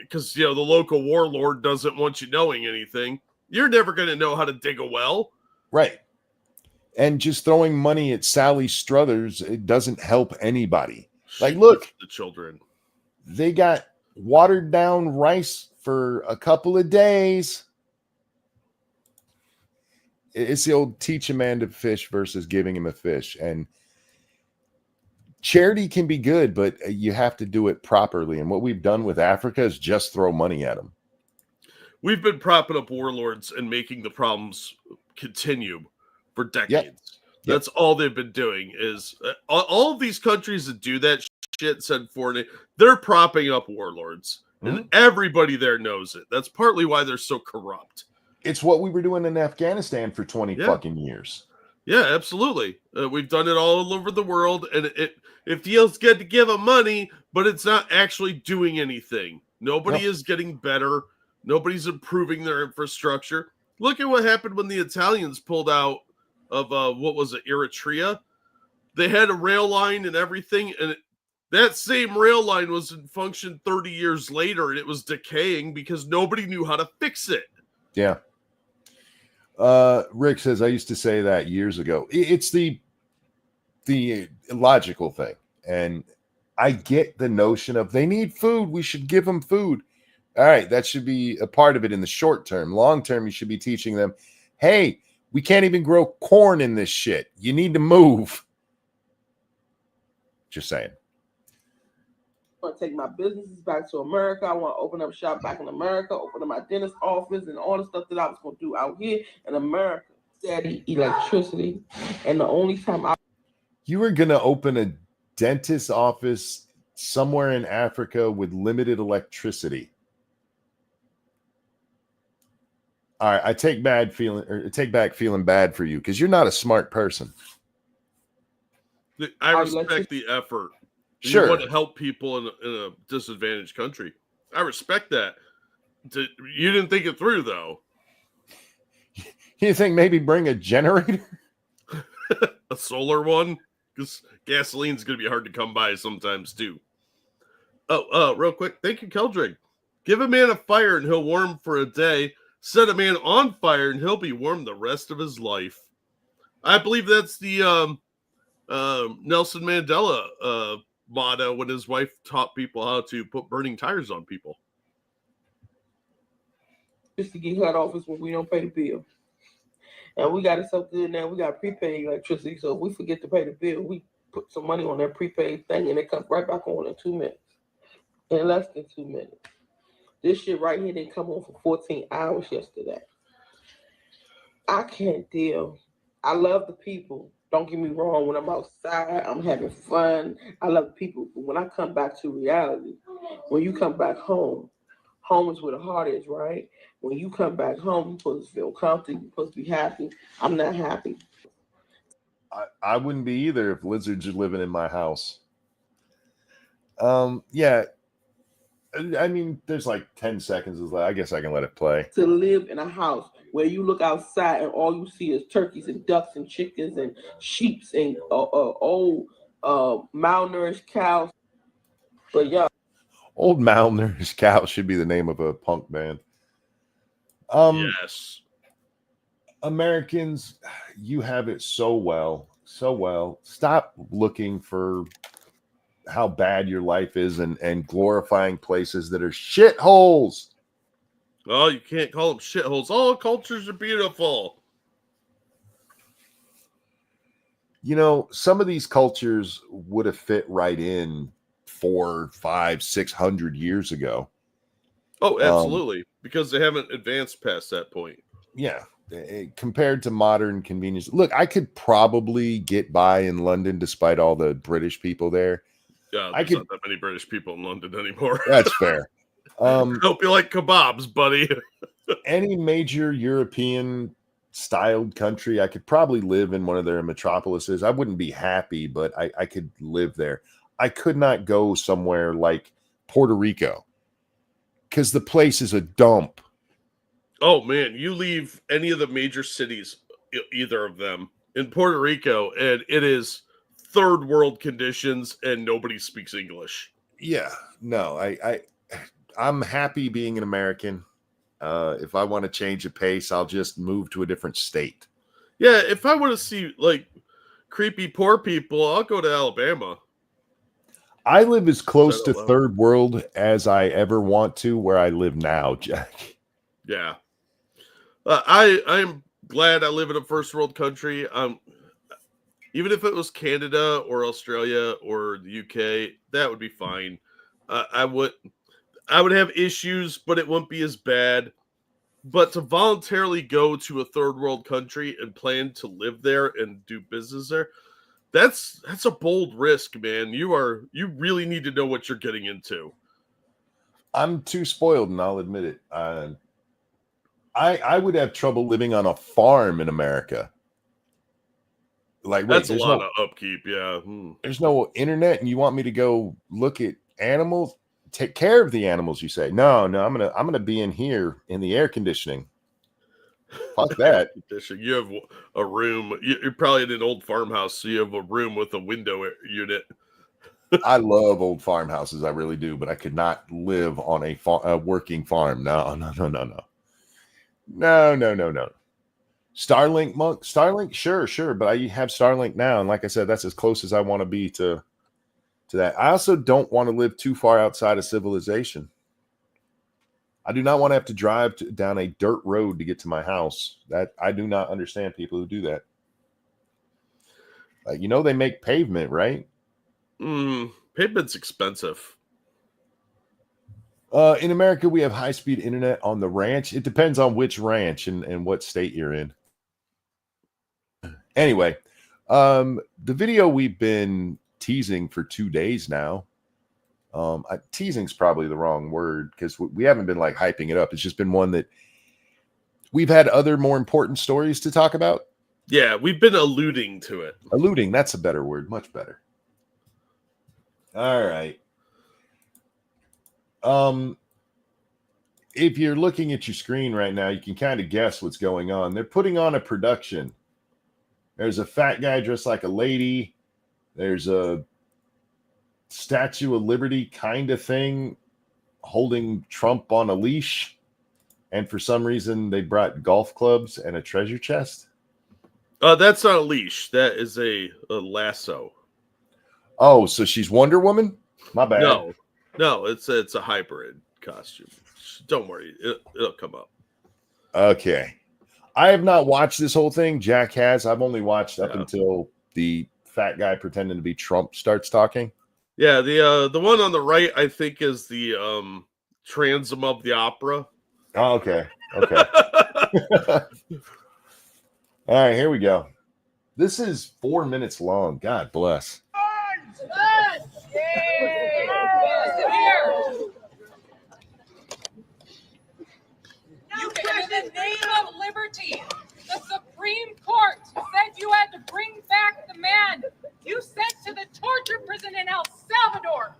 because the local warlord doesn't want you knowing anything, you're never going to know how to dig a well. Right. And just throwing money at Sally Struthers, it doesn't help anybody. Like, look, the children. They got watered down rice for a couple of days. It's the old teach a man to fish versus giving him a fish. And charity can be good, but you have to do it properly. And what we've done with Africa is just throw money at them. We've been propping up warlords and making the problems continue for decades. Yep. That's all they've been doing is all of these countries that do that shit, send foreign, they're propping up warlords. And everybody there knows it. That's partly why they're so corrupt. It's what we were doing in Afghanistan for 20 fucking years. Yeah, absolutely. We've done it all over the world, and it feels good to give them money, but it's not actually doing anything. Nobody is getting better. Nobody's improving their infrastructure. Look at what happened when the Italians pulled out of, what was it, Eritrea? They had a rail line and everything, and that same rail line was in function 30 years later, and it was decaying because nobody knew how to fix it. Yeah. Rick says, I used to say that years ago. It's the logical thing. And I get the notion of they need food. We should give them food. All right. That should be a part of it in the short term. Long term, you should be teaching them, hey, we can't even grow corn in this shit. You need to move. Just saying. I want to take my businesses back to America. I want to open up shop back in America, open up my dentist office and all the stuff that I was going to do out here in America. Steady electricity. And the only time you were going to open a dentist office somewhere in Africa with limited electricity. All right, I take back feeling bad for you because you're not a smart person. I respect the effort. Sure. You want to help people in a disadvantaged country. I respect that. You didn't think it through, though. You think maybe bring a generator? A solar one? Because gasoline's going to be hard to come by sometimes, too. Oh, real quick. Thank you, Keldrig. Give a man a fire and he'll warm for a day. Set a man on fire and he'll be warm the rest of his life. I believe that's the Nelson Mandela motto when his wife taught people how to put burning tires on people. Just to get cut off is when we don't pay the bill. And we got it so good now, we got prepaid electricity. So if we forget to pay the bill, we put some money on that prepaid thing and it comes right back on in 2 minutes. In less than 2 minutes. This shit right here didn't come on for 14 hours yesterday. I can't deal. I love the people. Don't get me wrong. When I'm outside, I'm having fun. I love people. But when I come back to reality, when you come back home, home is where the heart is, right? When you come back home, you're supposed to feel comfortable. You're supposed to be happy. I'm not happy. I wouldn't be either if lizards are living in my house. Yeah. I mean, there's like 10 seconds. I guess I can let it play. To live in a house where you look outside and all you see is turkeys and ducks and chickens and sheep and old malnourished cows. But yeah. Old malnourished cows should be the name of a punk band. Yes. Americans, you have it so well. Stop looking for how bad your life is and glorifying places that are shitholes. Oh, you can't call them shitholes. All cultures are beautiful. You know, some of these cultures would have fit right in 400, 500, 600 years ago. Oh, absolutely. Because they haven't advanced past that point. Yeah. Compared to modern convenience. Look, I could probably get by in London despite all the British people there. Yeah, there's not that many British people in London anymore. That's fair. Hope you like kebabs, buddy. Any major European styled country. I could probably live in one of their metropolises. I wouldn't be happy, but I could live there. I could not go somewhere like Puerto Rico because the place is a dump. Oh man, you leave any of the major cities, either of them, in Puerto Rico, and it is third world conditions, and nobody speaks English. Yeah, no, I'm happy being an American. If I want to change the pace, I'll just move to a different state. Yeah, if I want to see like creepy poor people, I'll go to Alabama. I live as close Said to out loud. third world as I ever want to where I live now, Jack. Yeah, I'm glad I live in a first world country. Even if it was Canada or Australia or the UK, that would be fine. I would have issues, but it wouldn't be as bad. But to voluntarily go to a third world country and plan to live there and do business there, that's a bold risk, man. You really need to know what you're getting into. I'm too spoiled, and I'll admit it. I would have trouble living on a farm in America. Like, wait, That's a there's lot no of upkeep, yeah. there's no internet, and you want me to go look at animals, take care of the animals? You say no, I'm gonna be in here in the air conditioning. Fuck that. You have a room. You're probably in an old farmhouse, so you have a room with a window unit. I love old farmhouses, I really do, but I could not live on a working farm. No. Starlink, Monk. Starlink, sure, but I have Starlink now, and like I said, that's as close as I want to be to that. I also don't want to live too far outside of civilization. I do not want to have to drive down a dirt road to get to my house. That I do not understand people who do that. They make pavement, right? Pavement's expensive. In America, we have high-speed internet on the ranch. It depends on which ranch and what state you're in. Anyway, the video we've been teasing for 2 days now. Teasing's probably the wrong word because we haven't been like hyping it up. It's just been one that we've had other more important stories to talk about. Yeah, we've been alluding to it. Alluding, that's a better word, much better. All right. If you're looking at your screen right now, you can kind of guess what's going on. They're putting on a production. There's a fat guy dressed like a lady. There's a Statue of Liberty kind of thing holding Trump on a leash. And for some reason, they brought golf clubs and a treasure chest. That's not a leash. That is a lasso. Oh, so she's Wonder Woman? My bad. No, it's a hybrid costume. Don't worry, it'll come up. Okay. I have not watched this whole thing. Jack has. I've only watched up until the fat guy pretending to be Trump starts talking. Yeah, the one on the right, I think, is the transom of the opera. Oh, okay. All right, here we go. This is 4 minutes long. God bless. You in the name of liberty, the Supreme Court said you had to bring back the man you sent to the torture prison in El Salvador.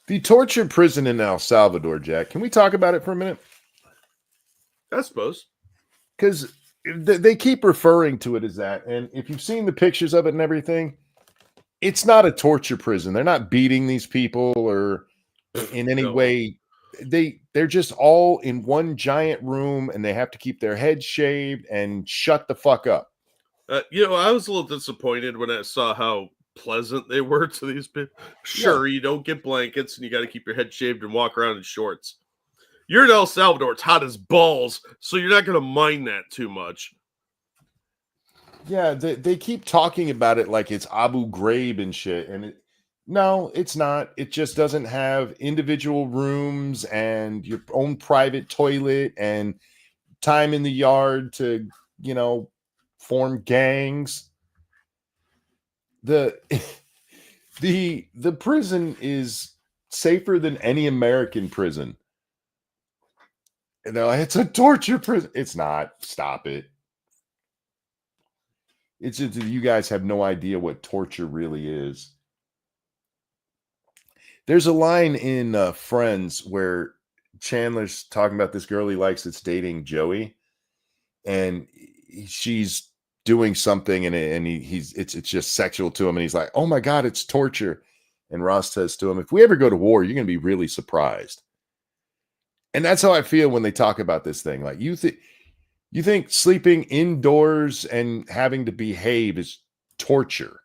The torture prison in El Salvador, Jack. Can we talk about it for a minute? I suppose. Because they keep referring to it as that. And if you've seen the pictures of it and everything, it's not a torture prison. They're not beating these people or in any way. They're just all in one giant room and they have to keep their heads shaved and shut the fuck up. I was a little disappointed when I saw how pleasant they were to these people. Sure, you don't get blankets and you got to keep your head shaved and walk around in shorts. You're in El Salvador. It's hot as balls, so you're not going to mind that too much. Yeah, they keep talking about it like it's Abu Ghraib and shit. And no, it's not. It just doesn't have individual rooms and your own private toilet and time in the yard to, form gangs. The prison is safer than any American prison. It's a torture prison. It's not. Stop it. It's just that you guys have no idea what torture really is. There's a line in Friends where Chandler's talking about this girl he likes that's dating Joey, and she's doing something, and he's it's just sexual to him, and he's like, "Oh my God, it's torture." And Ross says to him, "If we ever go to war, you're going to be really surprised." And that's how I feel when they talk about this thing. Like you think sleeping indoors and having to behave is torture?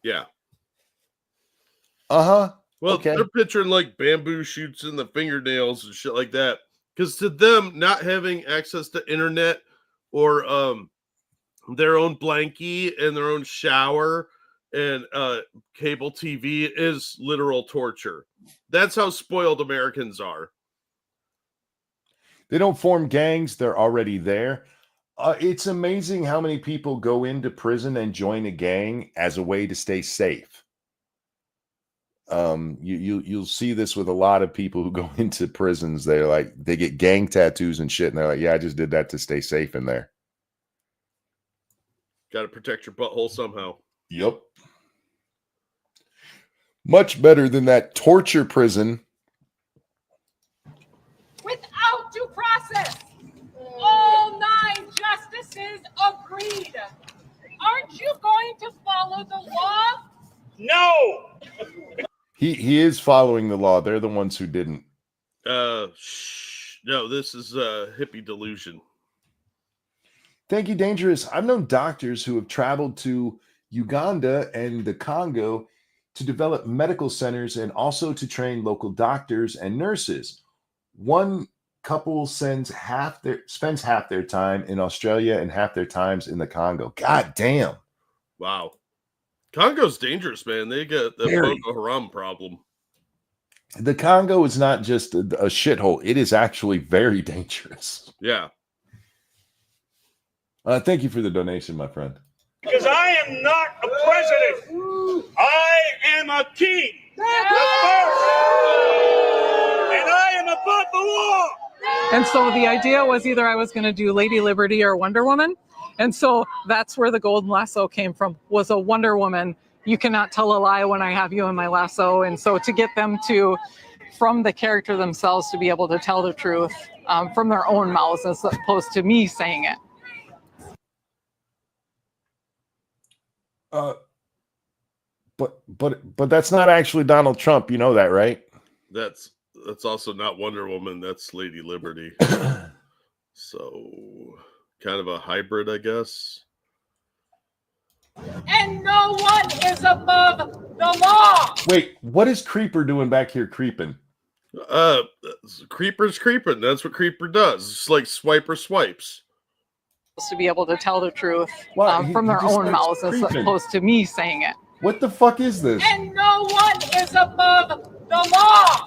Yeah. Uh-huh. Well, Okay. they're picturing like bamboo shoots in the fingernails and shit like that. Because to them, not having access to internet or their own blankie and their own shower and cable TV is literal torture. That's how spoiled Americans are. They don't form gangs. They're already there. It's amazing how many people go into prison and join a gang as a way to stay safe. You'll see this with a lot of people who go into prisons. They're like, they get gang tattoos and shit, and they're like, "Yeah, I just did that to stay safe in there." Got to protect your butthole somehow. Yep. Much better than that torture prison. Without due process. All 9 justices agreed. Aren't you going to follow the law? No. He is following the law. They're the ones who didn't. No, this is hippie delusion. Thank you, Dangerous. I've known doctors who have traveled to Uganda and the Congo to develop medical centers and also to train local doctors and nurses. One couple spends half their time in Australia and half their times in the Congo. God damn. Wow. Congo's dangerous, man. They got the Very. Boko Haram problem. The Congo is not just a shithole. It is actually very dangerous. Yeah. Thank you for the donation, my friend. Because I am not a president. I am a king. The first. And I am above the law. And so the idea was either I was going to do Lady Liberty or Wonder Woman. And so that's where the golden lasso came from, was a Wonder Woman. You cannot tell a lie when I have you in my lasso. And so to get them to, from the character themselves, to be able to tell the truth from their own mouths as opposed to me saying it. But that's not actually Donald Trump. You know that, right? That's also not Wonder Woman. That's Lady Liberty. So kind of a hybrid, I guess. And no one is above the law. Wait, what is Creeper doing back here creeping? Creeper's creeping. That's what Creeper does. It's like Swiper swipes. To be able to tell the truth Wow, from their just own starts mouths as creeping. opposed to me saying it. What the fuck is this? And no one is above the law.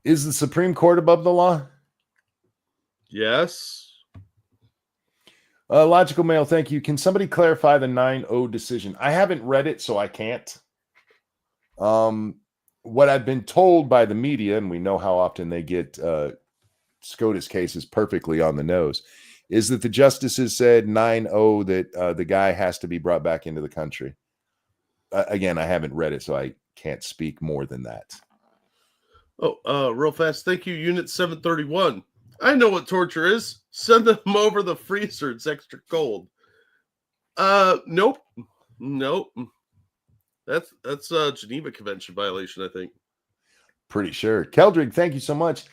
Is the Supreme Court above the law? Yes. Logical Mail, thank you. Can somebody clarify the 9-0 decision? I haven't read it, so I can't. What I've been told by the media, and we know how often they get SCOTUS cases perfectly on the nose, is that the justices said 9-0 that the guy has to be brought back into the country. Again, I haven't read it, so I can't speak more than that. Oh, real fast. Thank you, Unit 731. I know what torture is. Send them over the freezer. It's extra cold. Nope. That's a Geneva Convention violation, I think. Pretty sure. Keldrig, thank you so much.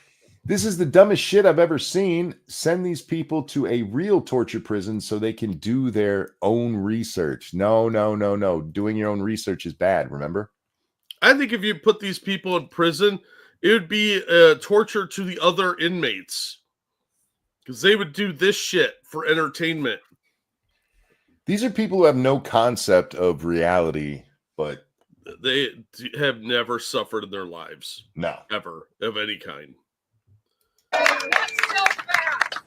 This is the dumbest shit I've ever seen. Send these people to a real torture prison so they can do their own research. No. Doing your own research is bad, remember? I think if you put these people in prison, it would be torture to the other inmates. Because they would do this shit for entertainment. These are people who have no concept of reality, but they have never suffered in their lives. No. Ever. Of any kind. That's so fast.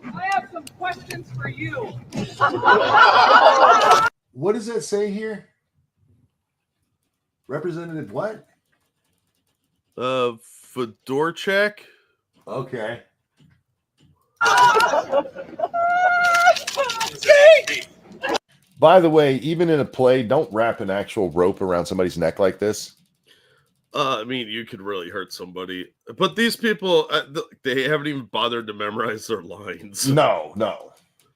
I have some questions for you. What does that say here? Representative what? Fedorchak. Okay. By the way, even in a play, don't wrap an actual rope around somebody's neck like this. I mean, you could really hurt somebody. But these people, they haven't even bothered to memorize their lines. No.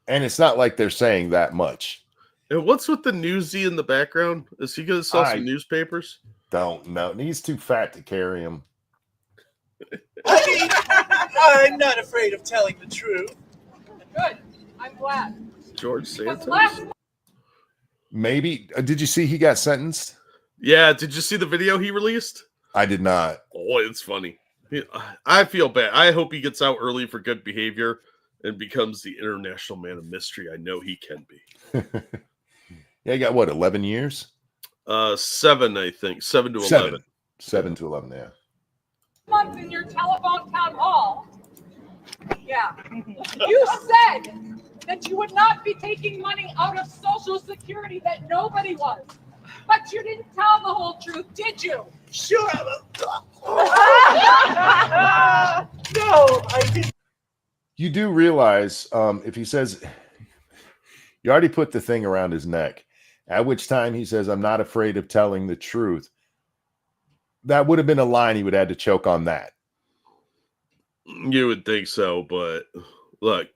And it's not like they're saying that much. And what's with the newsie in the background? Is he going to sell some newspapers? Don't know. He's too fat to carry him. I mean, I'm not afraid of telling the truth. Good. I'm glad. George Santos? Maybe. Did you see he got sentenced? Yeah. Did you see the video he released? I did not. Oh, it's funny. I feel bad. I hope he gets out early for good behavior and becomes the international man of mystery I know he can be. Yeah, he got what, 11 years? 7, I think. 7 to 11. 7 to 11, yeah. Month in your telephone town hall. Yeah. You said that you would not be taking money out of Social Security, that nobody was. But you didn't tell the whole truth, did you? Sure. No, I didn't. You do realize if he says, you already put the thing around his neck, at which time he says, I'm not afraid of telling the truth. That would have been a line he would have had to choke on that. You would think so, but look,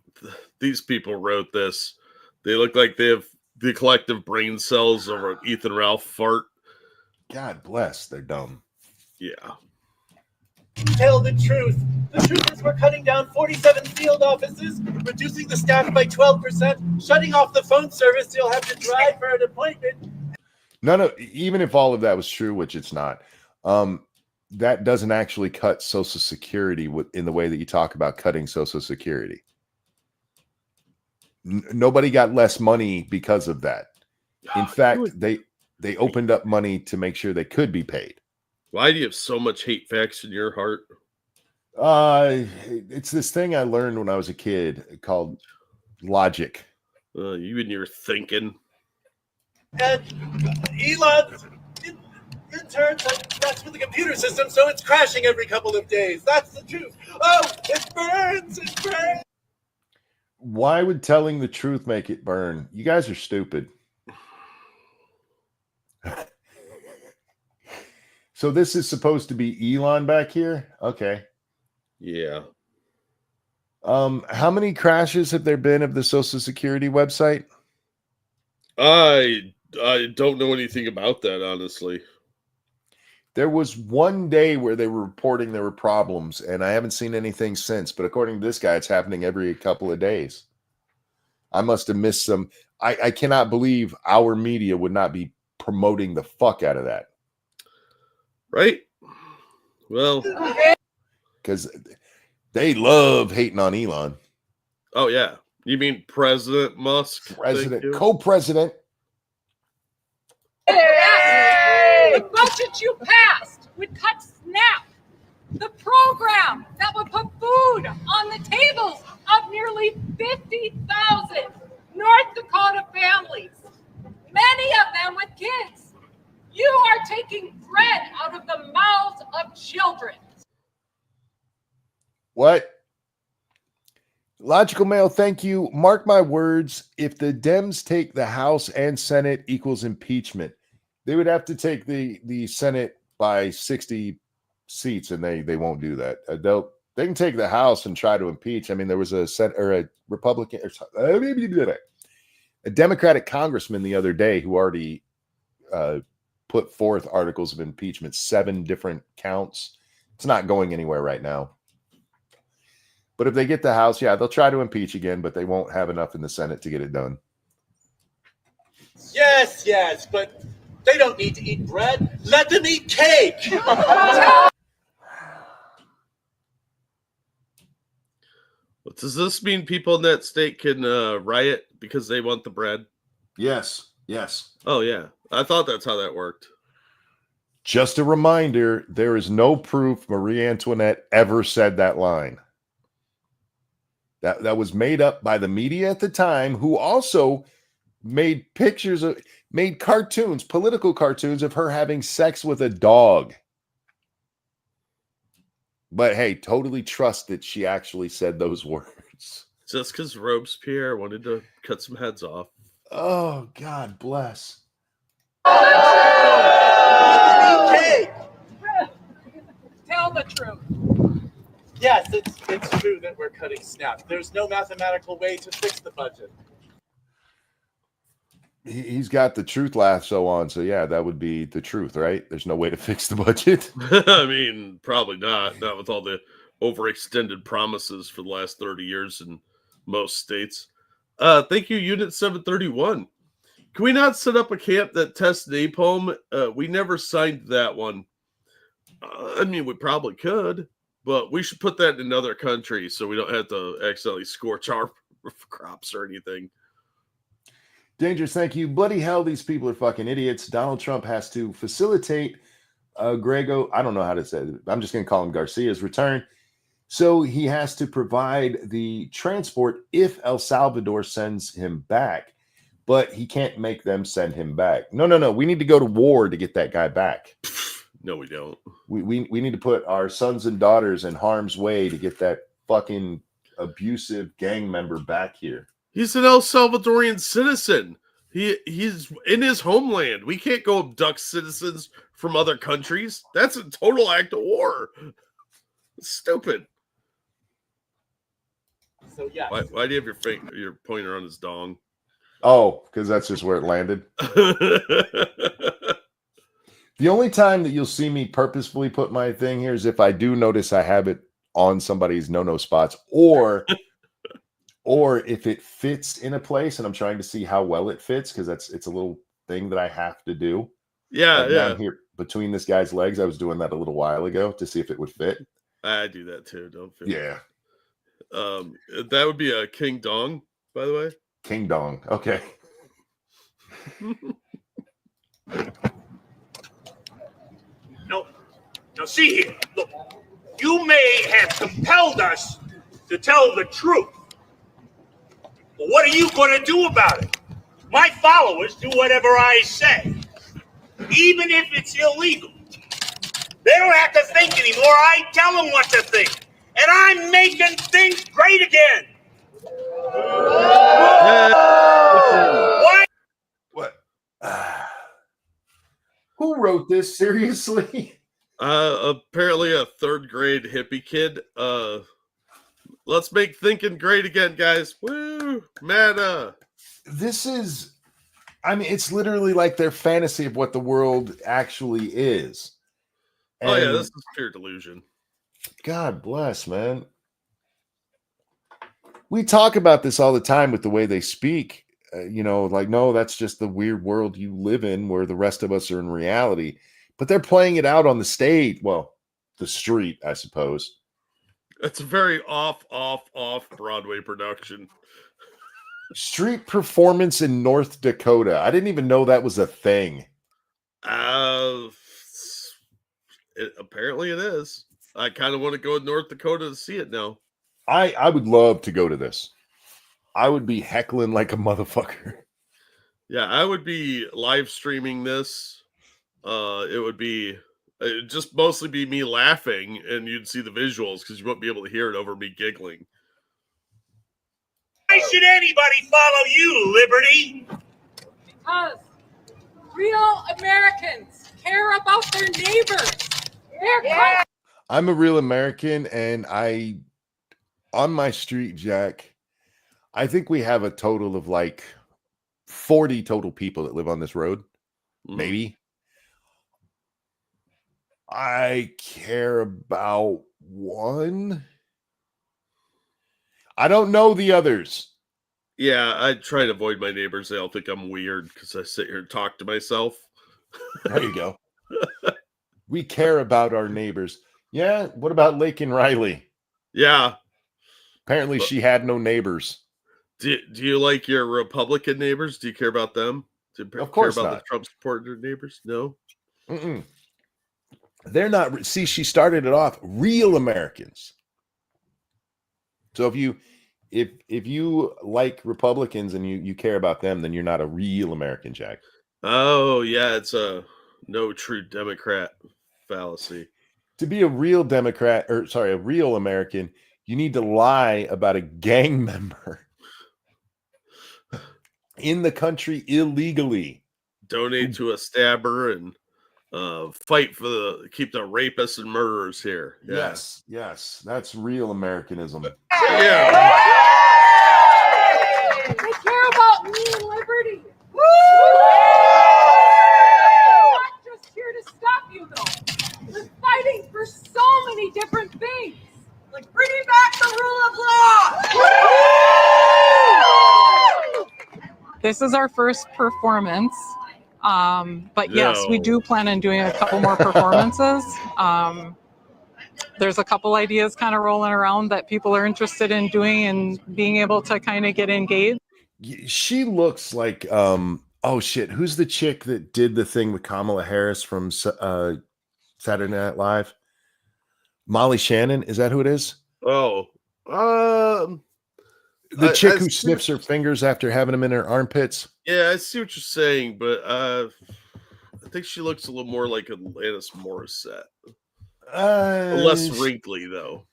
these people wrote this. They look like they have the collective brain cells of an Ethan Ralph fart. God bless, they're dumb. Yeah. Tell the truth. The truth is we're cutting down 47 field offices, reducing the staff by 12%, shutting off the phone service so you'll have to drive for an appointment. No, even if all of that was true, which it's not, that doesn't actually cut Social Security in the way that you talk about cutting Social Security. Nobody got less money because of that. In fact, they opened up money to make sure they could be paid. Why do you have so much hate facts in your heart? It's this thing I learned when I was a kid called logic. You and your thinking. And Elon's interns that's with the computer system, so it's crashing every couple of days. That's the truth. Oh, it burns. It burns. Why would telling the truth make it burn? You guys are stupid. So this is supposed to be Elon back here? Okay. Yeah. How many crashes have there been of the Social Security website? I don't know anything about that, honestly. There was one day where they were reporting there were problems, and I haven't seen anything since. But according to this guy, it's happening every couple of days. I must have missed some. I cannot believe our media would not be promoting the fuck out of that. Right? Well, because they love hating on Elon. Oh, yeah. You mean President Musk? President, co-president. The budget you passed would cut SNAP, the program that would put food on the tables of nearly 50,000 North Dakota families, many of them with kids. You are taking bread out of the mouths of children. What? Logical Mail, thank you. Mark my words, if the Dems take the House and Senate equals impeachment, they would have to take the Senate by 60 seats, and they won't do that. They can take the House and try to impeach. I mean, there was a Republican, a Democratic congressman the other day who already put forth articles of impeachment, 7 different counts. It's not going anywhere right now. But if they get the House, yeah, they'll try to impeach again, but they won't have enough in the Senate to get it done. Yes, but they don't need to eat bread. Let them eat cake. Does this mean people in that state can riot because they want the bread? Yes. Oh, yeah. I thought that's how that worked. Just a reminder, there is no proof Marie Antoinette ever said that line. That was made up by the media at the time, who also made cartoons, political cartoons of her having sex with a dog. But hey, totally trust that she actually said those words. words. Just because Robespierre wanted to cut some heads off. Oh, God bless. Okay. Tell the truth. Yes, it's true that we're cutting SNAP. There's no mathematical way to fix the budget. He's got the truth lasso on, so yeah, that would be the truth, right? There's no way to fix the budget. I mean, probably not. Not with all the overextended promises for the last 30 years in most states. Thank you, Unit 731. Can we not set up a camp that tests napalm? We never signed that one. I mean, we probably could, but we should put that in another country so we don't have to accidentally scorch our crops or anything. Dangerous, thank you. Bloody hell, these people are fucking idiots. Donald Trump has to facilitate Grego, I don't know how to say it. I'm just going to call him Garcia's return. So he has to provide the transport if El Salvador sends him back, but he can't make them send him back. No. We need to go to war to get that guy back. No, we don't. We need to put our sons and daughters in harm's way to get that fucking abusive gang member back here. He's an El Salvadorian citizen. He's in his homeland. We can't go abduct citizens from other countries. That's a total act of war. It's stupid. So yes. Why do you have your pointer on his dong? Oh, because that's just where it landed. The only time that you'll see me purposefully put my thing here is if I do notice I have it on somebody's no spots, or if it fits in a place and I'm trying to see how well it fits, because it's a little thing that I have to do. Yeah, like yeah. Down here between this guy's legs, I was doing that a little while ago to see if it would fit. I do that too. Don't fit. Yeah. That would be a king dong, by the way. King dong. Okay. Now see here, look, you may have compelled us to tell the truth, but what are you going to do about it? My followers do whatever I say, even if it's illegal. They don't have to think anymore. I tell them what to think, and I'm making things great again. Why? What? Who wrote this? Seriously? Apparently a third grade hippie kid. Let's make thinking great again, guys. Woo! Meta. This is, I mean, it's literally like their fantasy of what the world actually is. Oh yeah, And this is pure delusion. God bless, man. We talk about this all the time with the way they speak. Like, no, that's just the weird world you live in where the rest of us are in reality. But they're playing it out on the stage. Well, the street, I suppose. It's a very off Broadway production. Street performance in North Dakota. I didn't even know that was a thing. Apparently it is. I kind of want to go to North Dakota to see it now. I would love to go to this. I would be heckling like a motherfucker. Yeah, I would be live streaming this. It'd just mostly be me laughing, and you'd see the visuals because you won't be able to hear it over me giggling. Why should anybody follow you, Liberty? Because real Americans care about their neighbors. I'm a real American, and on my street, Jack, I think we have a total of like 40 total people that live on this road. Maybe. I care about one. I don't know the others. Yeah, I try to avoid my neighbors. They all think I'm weird because I sit here and talk to myself. There you go. We care about our neighbors. Yeah. What about Lake and Riley? Yeah. Apparently she had no neighbors. Do you like your Republican neighbors? Do you care about them? Do you Of course care about not. the Trump supporter neighbors? No. Mm-mm. They're not. See, she started it off real Americans. So if you like Republicans and you care about them, then you're not a real American, Jack. Oh yeah, it's a no true Democrat fallacy. To be a real Democrat, a real American, You need to lie about a gang member in the country illegally. Donate to a stabber and fight for keep the rapists and murderers here. Yeah. Yes, that's real Americanism. Yeah. They care about me and liberty. Woo! I'm not just here to stop you, though. We're fighting for so many different things, like bringing back the rule of law. This is our first performance. But yes, we No. do plan on doing a couple more performances. There's a couple ideas kind of rolling around that people are interested in doing and being able to kind of get engaged. She looks like oh shit, who's the chick that did the thing with Kamala Harris from Saturday Night Live? Molly Shannon, is that who it is? Oh. The chick who see sniffs her fingers after having them in her armpits. Yeah, I see what you're saying, but I think she looks a little more like Alanis Morissette. Less wrinkly, though.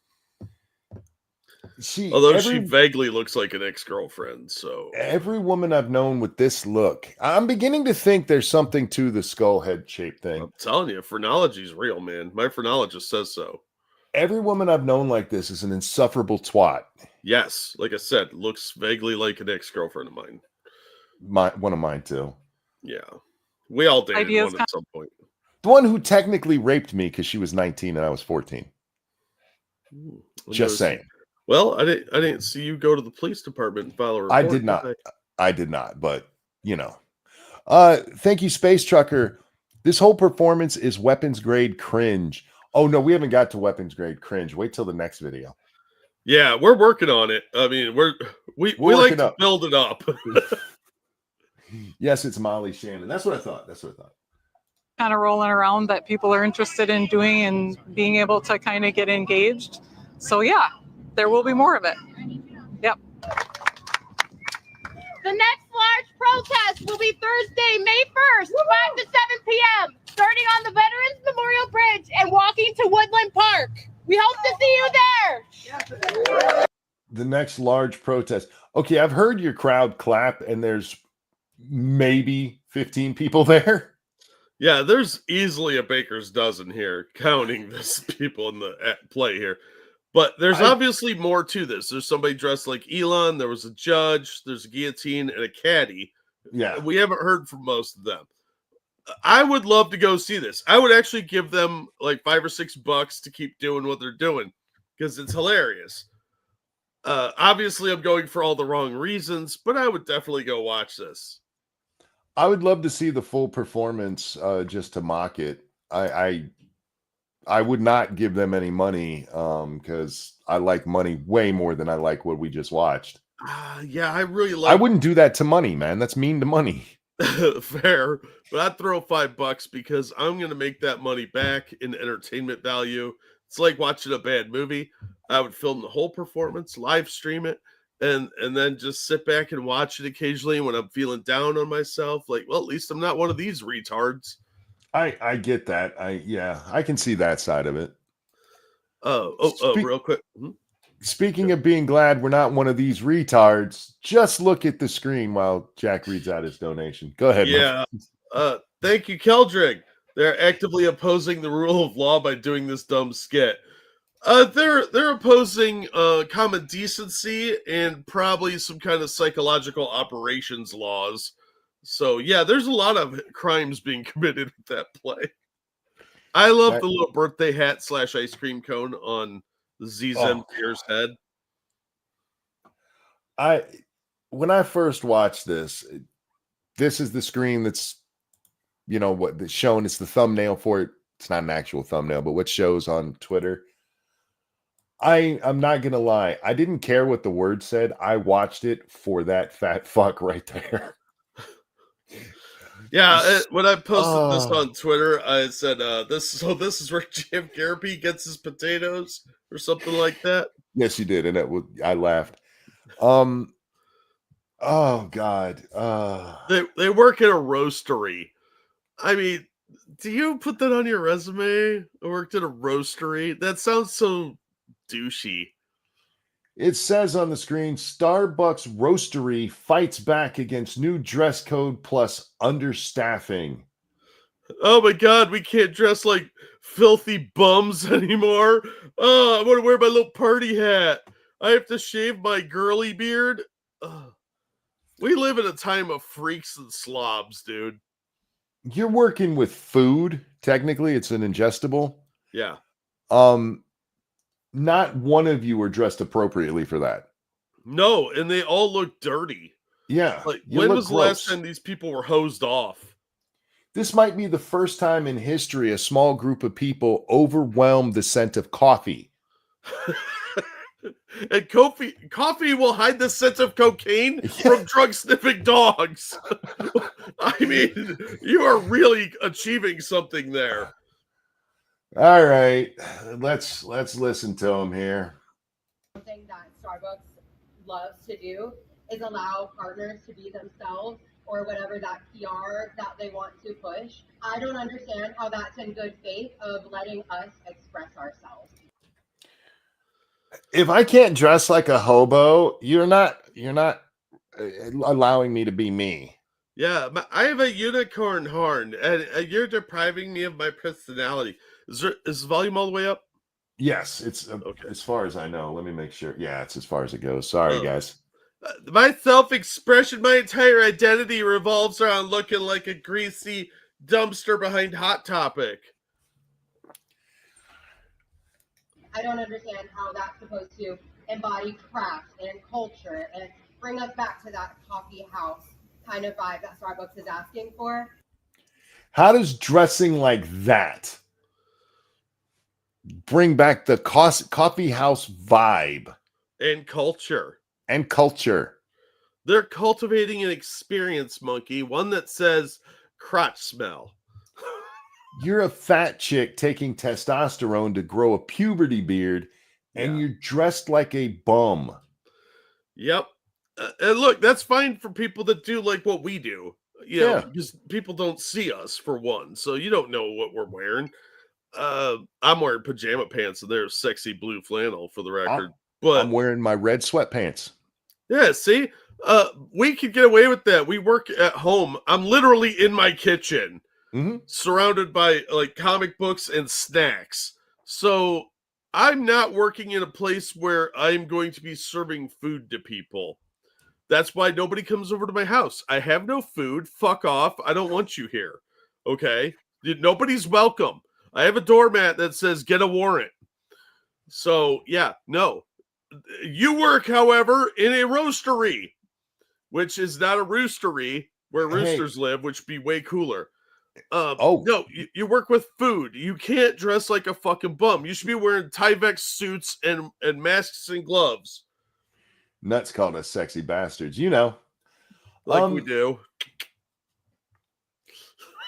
Although she vaguely looks like an ex-girlfriend, so every woman I've known with this look, I'm beginning to think there's something to the skull head shape thing. I'm telling you, phrenology's real, man. My phrenologist says so. Every woman I've known like this is an insufferable twat. Yes, like I said, looks vaguely like an ex-girlfriend of mine. One of mine too. Yeah, we all dated Ideas one at some point. The one who technically raped me because she was 19 and I was 14. Just saying. Well, I didn't see you go to the police department and file a report. I did not. I did not, but you know. Thank you, Space Trucker. This whole performance is weapons grade cringe. Oh no, we haven't got to weapons grade cringe. Wait till the next video. Yeah, we're working on it. I mean, we like to build it up. Yes, it's Molly Shannon. That's what I thought. Kind of rolling around that people are interested in doing and being able to kind of get engaged. So yeah, there will be more of it. Yep. The next large protest will be Thursday, May 1st, 5 to 7 p.m., starting on the Veterans Memorial Bridge and walking to Woodland Park. We hope to see you there. The next large protest. Okay, I've heard your crowd clap and there's maybe 15 people there. Yeah, there's easily a baker's dozen here, counting this people in the play here. But there's obviously more to this. There's somebody dressed like Elon. There was a judge. There's a guillotine and a caddy. Yeah. We haven't heard from most of them. I would love to go see this. I would actually give them like $5 or $6 to keep doing what they're doing because it's hilarious. Obviously, I'm going for all the wrong reasons, but I would definitely go watch this. I would love to see the full performance just to mock it. I would not give them any money because I like money way more than I like what we just watched. Yeah, I really like. I wouldn't do that to money, man. That's mean to money. Fair, but I'd throw $5 because I'm going to make that money back in entertainment value. It's like watching a bad movie. I would film the whole performance, live stream it, and then just sit back and watch it occasionally when I'm feeling down on myself. Like, well, at least I'm not one of these retards. I get that. I can see that side of it. Real quick. Speaking of being glad we're not one of these retards, just look at the screen while Jack reads out his donation. Go ahead. Yeah. Thank you, Keldrig. They're actively opposing the rule of law by doing this dumb skit. They're opposing common decency and probably some kind of psychological operations laws. So yeah, there's a lot of crimes being committed with that play. I love the little birthday hat / ice cream cone on the Zen Pierce head. When I first watched this is the screen that's what that's shown. It's the thumbnail for it. It's not an actual thumbnail, but what shows on Twitter. I'm not gonna lie, I didn't care what the word said. I watched it for that fat fuck right there. Yeah, when I posted this on Twitter, I said, this is where Jim Garapi gets his potatoes or something like that. Yes, you did, and I laughed. Oh God. They work at a roastery. I mean, do you put that on your resume? I worked at a roastery. That sounds so douchey. It says on the screen, Starbucks Roastery fights back against new dress code plus understaffing. Oh my God, we can't dress like filthy bums anymore. Oh, I want to wear my little party hat. I have to shave my girly beard. Ugh. We live in a time of freaks and slobs, dude. You're working with food. Technically, it's an ingestible. Yeah. Not one of you are dressed appropriately for that. No, and they all look dirty. Yeah. Like, you when look was the gross. last time these people were hosed off? This might be the first time in history a small group of people overwhelmed the scent of coffee. And coffee will hide the scent of cocaine from drug sniffing dogs. I mean, you are really achieving something there. All right, let's listen to him here. Something that Starbucks loves to do is allow partners to be themselves or whatever that PR that they want to push. I don't understand how that's in good faith of letting us express ourselves. If I can't dress like a hobo, you're not allowing me to be me. Yeah, I have a unicorn horn, and you're depriving me of my personality. Is the volume all the way up? Yes, it's Okay. as far as I know. Let me make sure. Yeah, it's as far as it goes. Sorry, guys. My self-expression, my entire identity revolves around looking like a greasy dumpster behind Hot Topic. I don't understand how that's supposed to embody craft and culture and bring us back to that coffee house kind of vibe that Starbucks is asking for. How does dressing like that bring back the coffee house vibe And culture. and culture? They're cultivating an experience, monkey, one that says crotch smell. You're a fat chick taking testosterone to grow a puberty beard, and you're dressed like a bum. Yep. And look, that's fine for people that do like what we do. You know, because people don't see us for one, so you don't know what we're wearing. I'm wearing pajama pants, and they're sexy blue flannel for the record. But I'm wearing my red sweatpants. Yeah, see, we could get away with that. We work at home. I'm literally in my kitchen, surrounded by like comic books and snacks. So I'm not working in a place where I'm going to be serving food to people. That's why nobody comes over to my house. I have no food. Fuck off. I don't want you here. Okay? Nobody's welcome. I have a doormat that says get a warrant. So, yeah, no. You work, however, in a roastery, which is not a roostery where roosters live, which would be way cooler. No, you work with food. You can't dress like a fucking bum. You should be wearing Tyvek suits and masks and gloves. Nuts called us sexy bastards, you know. Like we do.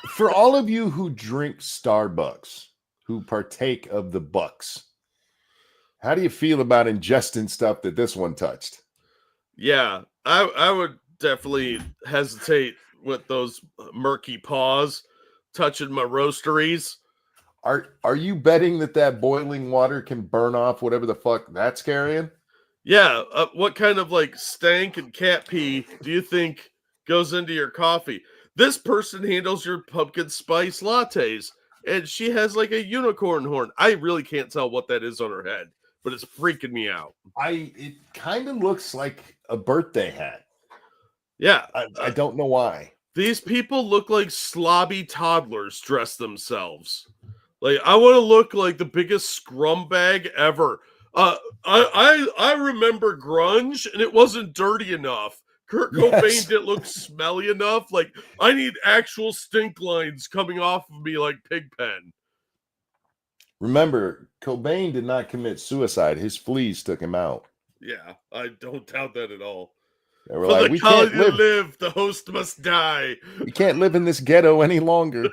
For all of you who drink Starbucks, who partake of the bucks, how do you feel about ingesting stuff that this one touched? Yeah, I would definitely hesitate with those murky paws touching my roasteries. Are you betting that boiling water can burn off whatever the fuck that's carrying? Yeah, what kind of like stank and cat pee do you think goes into your coffee? This person handles your pumpkin spice lattes, and she has like a unicorn horn. I really can't tell what that is on her head, but it's freaking me out. It kind of looks like a birthday hat. Yeah. I don't know why. These people look like slobby toddlers dressed themselves. Like, I want to look like the biggest scrumbag ever. I remember grunge, and it wasn't dirty enough. Kurt Cobain didn't look smelly enough. Like, I need actual stink lines coming off of me like Pigpen. Remember, Cobain did not commit suicide. His fleas took him out. Yeah, I don't doubt that at all. They were For like, the we colony can't to live, the host must die. We can't live in this ghetto any longer.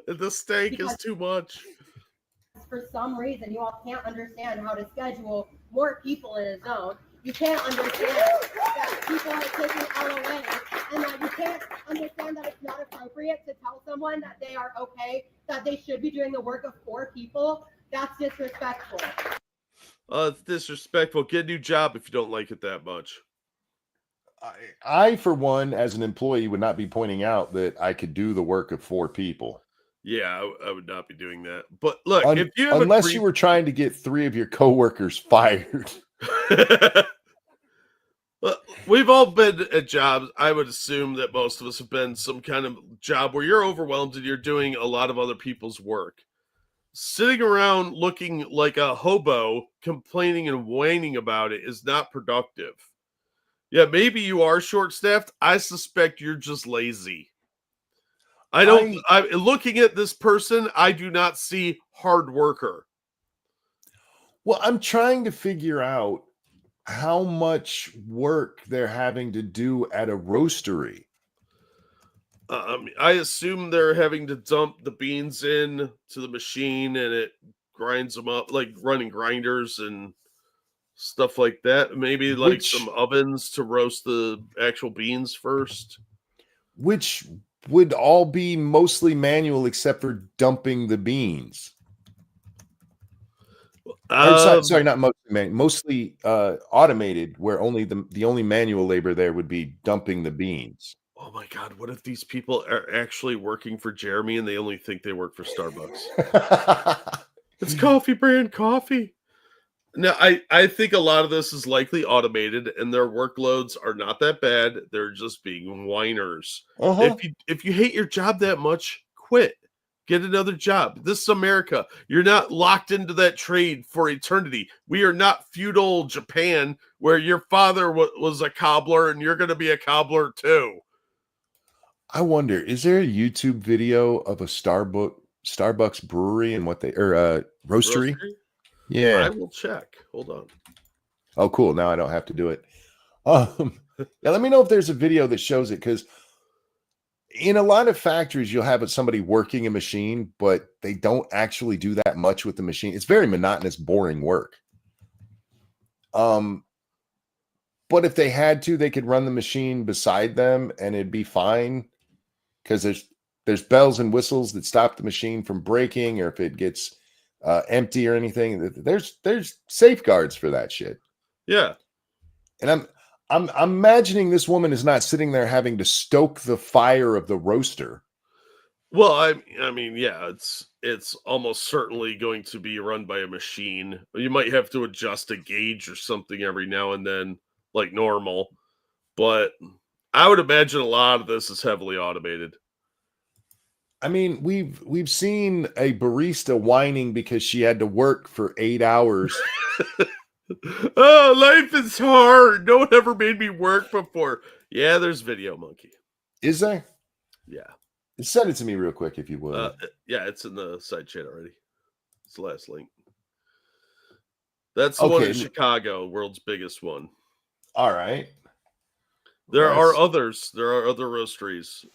The stank is too much. For some reason, you all can't understand how to schedule more people in a zone. You can't understand that people are taking LOA, and that you can't understand that it's not appropriate to tell someone that they are okay, that they should be doing the work of 4 people. That's disrespectful. It's disrespectful. Get a new job if you don't like it that much. I, for one, as an employee, would not be pointing out that I could do the work of 4 people. Yeah, I would not be doing that. But look, if you have Unless you were trying to get 3 of your coworkers fired. Well, we've all been at jobs. I would assume that most of us have been some kind of job where you're overwhelmed and you're doing a lot of other people's work. Sitting around looking like a hobo, complaining and whining about it is not productive. Yeah, maybe you are short-staffed. I suspect you're just lazy. Looking at this person, I do not see hard worker. Well, I'm trying to figure out how much work they're having to do at a roastery. I assume they're having to dump the beans in to the machine and it grinds them up, like running grinders and stuff like that. Maybe like some ovens to roast the actual beans first. Which would all be mostly manual except for dumping the beans. Sorry, not mostly automated, where only the only manual labor there would be dumping the beans. Oh my God, what if these people are actually working for Jeremy and they only think they work for Starbucks? It's coffee brand coffee. Now, I think a lot of this is likely automated and their workloads are not that bad. They're just being whiners. If you hate your job that much, quit. Get another job. This is America. You're not locked into that trade for eternity. We are not feudal Japan where your father was a cobbler and you're going to be a cobbler too. I wonder, is there a YouTube video of a Starbucks brewery and what they roastery? Yeah, I will check. Hold on. Oh, cool. Now I don't have to do it. Yeah, let me know if there's a video that shows it, because in a lot of factories, you'll have somebody working a machine, but they don't actually do that much with the machine. It's very monotonous, boring work. But if they had to, they could run the machine beside them and it'd be fine, because there's bells and whistles that stop the machine from breaking, or if it gets empty or anything. There's safeguards for that shit. Yeah. And I'm imagining this woman is not sitting there having to stoke the fire of the roaster. Well, I mean, yeah, it's almost certainly going to be run by a machine. You might have to adjust a gauge or something every now and then, like normal. But I would imagine a lot of this is heavily automated. I mean, we've seen a barista whining because she had to work for 8 hours. Oh, life is hard. No one ever made me work before. Yeah, there's Video Monkey. Is there? Yeah. Send it to me real quick if you would. Yeah, it's in the side chat already. It's the last link. That's the one in Chicago, world's biggest one. All right. There are others. There are other roasteries.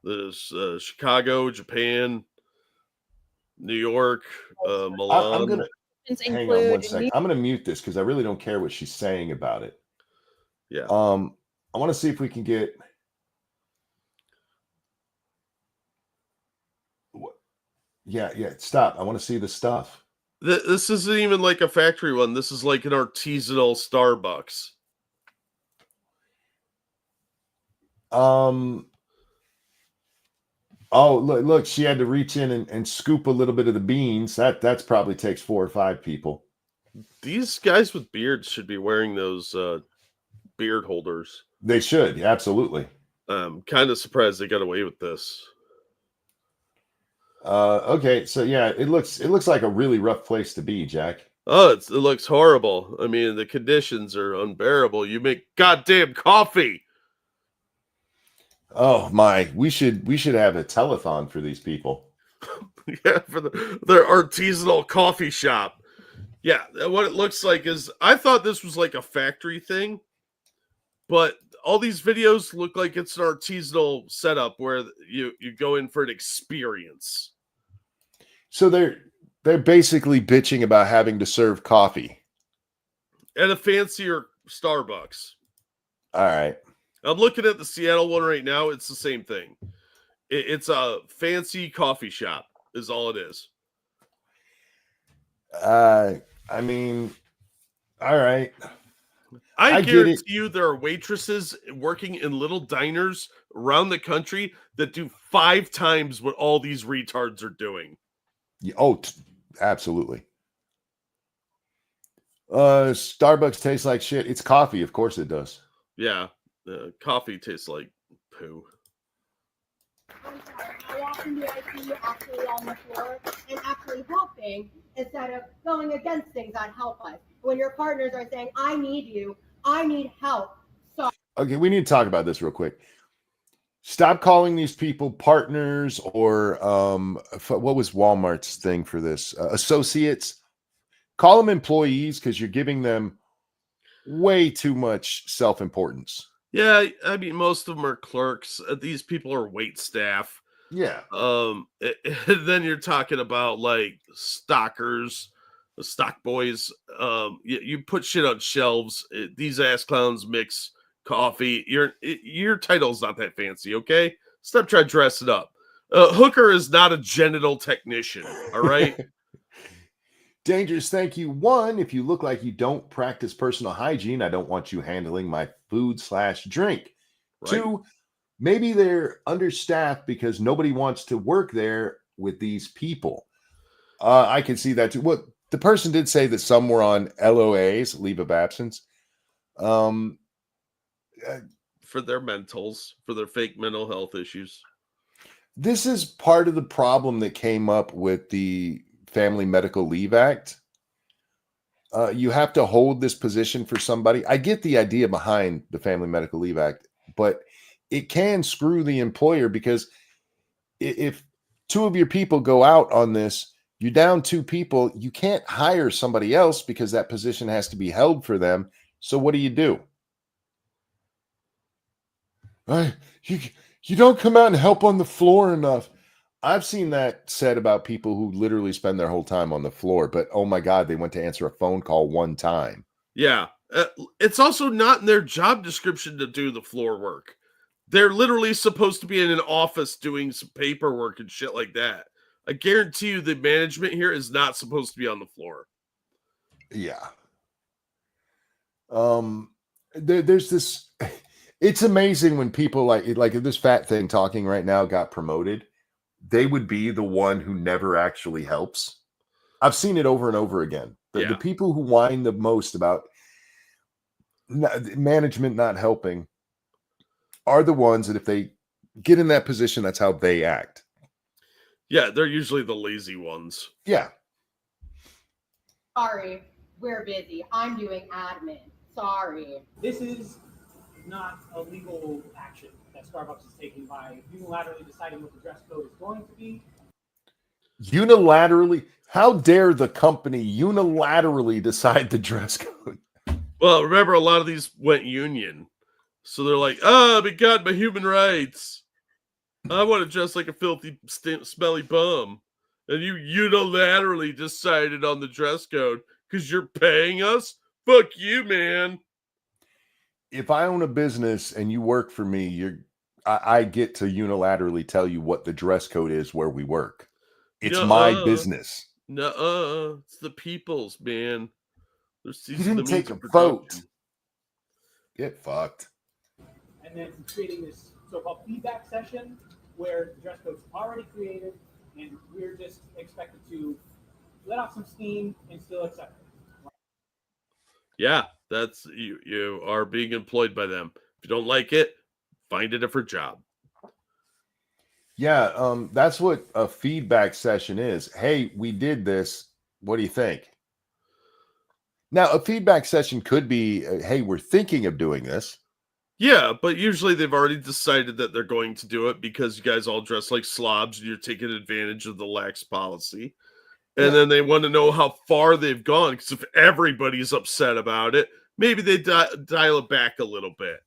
There's Chicago, Japan, New York, Milan. I'm gonna hang on one second. I'm gonna mute this because I really don't care what she's saying about it. Yeah. I want to see if we can get. Yeah. Stop. I want to see the stuff. This isn't even like a factory one. This is like an artisanal Starbucks. Oh, look, she had to reach in and scoop a little bit of the beans. That's probably takes 4 or 5 people. These guys with beards should be wearing those beard holders. They should, absolutely. I'm kind of surprised they got away with this. Okay, so yeah, it looks like a really rough place to be, Jack. Oh, it looks horrible. I mean, the conditions are unbearable. You make goddamn coffee. Oh my, we should have a telethon for these people. Yeah, for their artisanal coffee shop. Yeah, what it looks like is, I thought this was like a factory thing, but all these videos look like it's an artisanal setup where you go in for an experience. So they're basically bitching about having to serve coffee at a fancier Starbucks. All right. I'm looking at the Seattle one right now. It's the same thing. It's a fancy coffee shop is all it is. I mean, all right. I I get it. guarantee you there are waitresses working in little diners around the country that do 5 times what all these retards are doing. Oh, absolutely. Starbucks tastes like shit. It's coffee, of course it does. Yeah, coffee tastes like poo. I'm sorry, how often do I see you actually on the floor and actually helping instead of going against things that help us? When your partners are saying, I need you, I need help. So Okay, we need to talk about this real quick. Stop calling these people partners or what was Walmart's thing for this? Associates. Call them employees because you're giving them way too much self-importance. Yeah, I mean most of them are clerks. These people are wait staff. Yeah. Then you're talking about like stockers, stock boys. You put shit on shelves. These ass clowns mix coffee. Your title's not that fancy, okay? Stop trying to dress it up. Hooker is not a genital technician, all right? Dangerous, thank you. One, if you look like you don't practice personal hygiene, I don't want you handling my food/drink. Right? Two, maybe they're understaffed because nobody wants to work there with these people. I can see that too. What the person did say that some were on LOAs, leave of absence. For their mentals, for their fake mental health issues. This is part of the problem that came up with the Family Medical Leave Act. You have to hold this position for somebody. I get the idea behind the Family Medical Leave Act, but it can screw the employer because if 2 of your people go out on this, you're down 2 people. You can't hire somebody else because that position has to be held for them. So what do? You don't come out and help on the floor enough. I've seen that said about people who literally spend their whole time on the floor, but oh my God, they went to answer a phone call one time. Yeah. It's also not in their job description to do the floor work. They're literally supposed to be in an office doing some paperwork and shit like that. I guarantee you the management here is not supposed to be on the floor. Yeah. There's this, it's amazing when people like if this fat thing talking right now got promoted, they would be the one who never actually helps. I've seen it over and over again. The people who whine the most about management not helping are the ones that if they get in that position, that's how they act. Yeah, they're usually the lazy ones. Yeah. sorry, we're busy. I'm doing admin. Sorry. This is not a legal action that Starbucks is taking by unilaterally deciding what the dress code is going to be. Unilaterally? How dare the company unilaterally decide the dress code? Well, remember, a lot of these went union. So they're like, oh, my God, my human rights. I want to dress like a filthy, smelly bum. And you unilaterally decided on the dress code because you're paying us? Fuck you, man. If I own a business and you work for me, I get to unilaterally tell you what the dress code is where we work. It's my business. Nuh-uh. It's the people's, man. You didn't take a vote. Get fucked. And then creating this so-called feedback session where the dress code's already created and we're just expected to let off some steam and still accept it. Yeah, that's you are being employed by them. If you don't like it, find a different job. Yeah, that's what a feedback session is. Hey, we did this. What do you think? Now, a feedback session could be, hey, we're thinking of doing this. Yeah, but usually they've already decided that they're going to do it because you guys all dress like slobs and you're taking advantage of the lax policy. And then they want to know how far they've gone, because if everybody's upset about it, maybe they dial it back a little bit.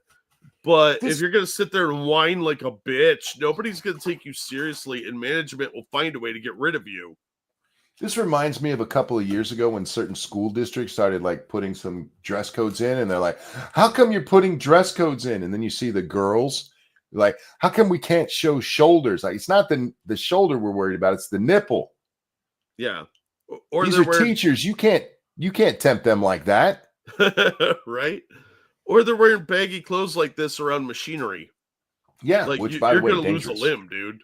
But if you're going to sit there and whine like a bitch, nobody's going to take you seriously, and management will find a way to get rid of you. This reminds me of a couple of years ago when certain school districts started like putting some dress codes in, and they're like, how come you're putting dress codes in? And then you see the girls like, how come we can't show shoulders? Like, it's not the shoulder we're worried about, it's the nipple. Yeah. Or These they're are wearing teachers. You can't tempt them like that. right? Or they're wearing baggy clothes like this around machinery. Yeah, Like which by you're the way, gonna lose a dangerous. limb, dude.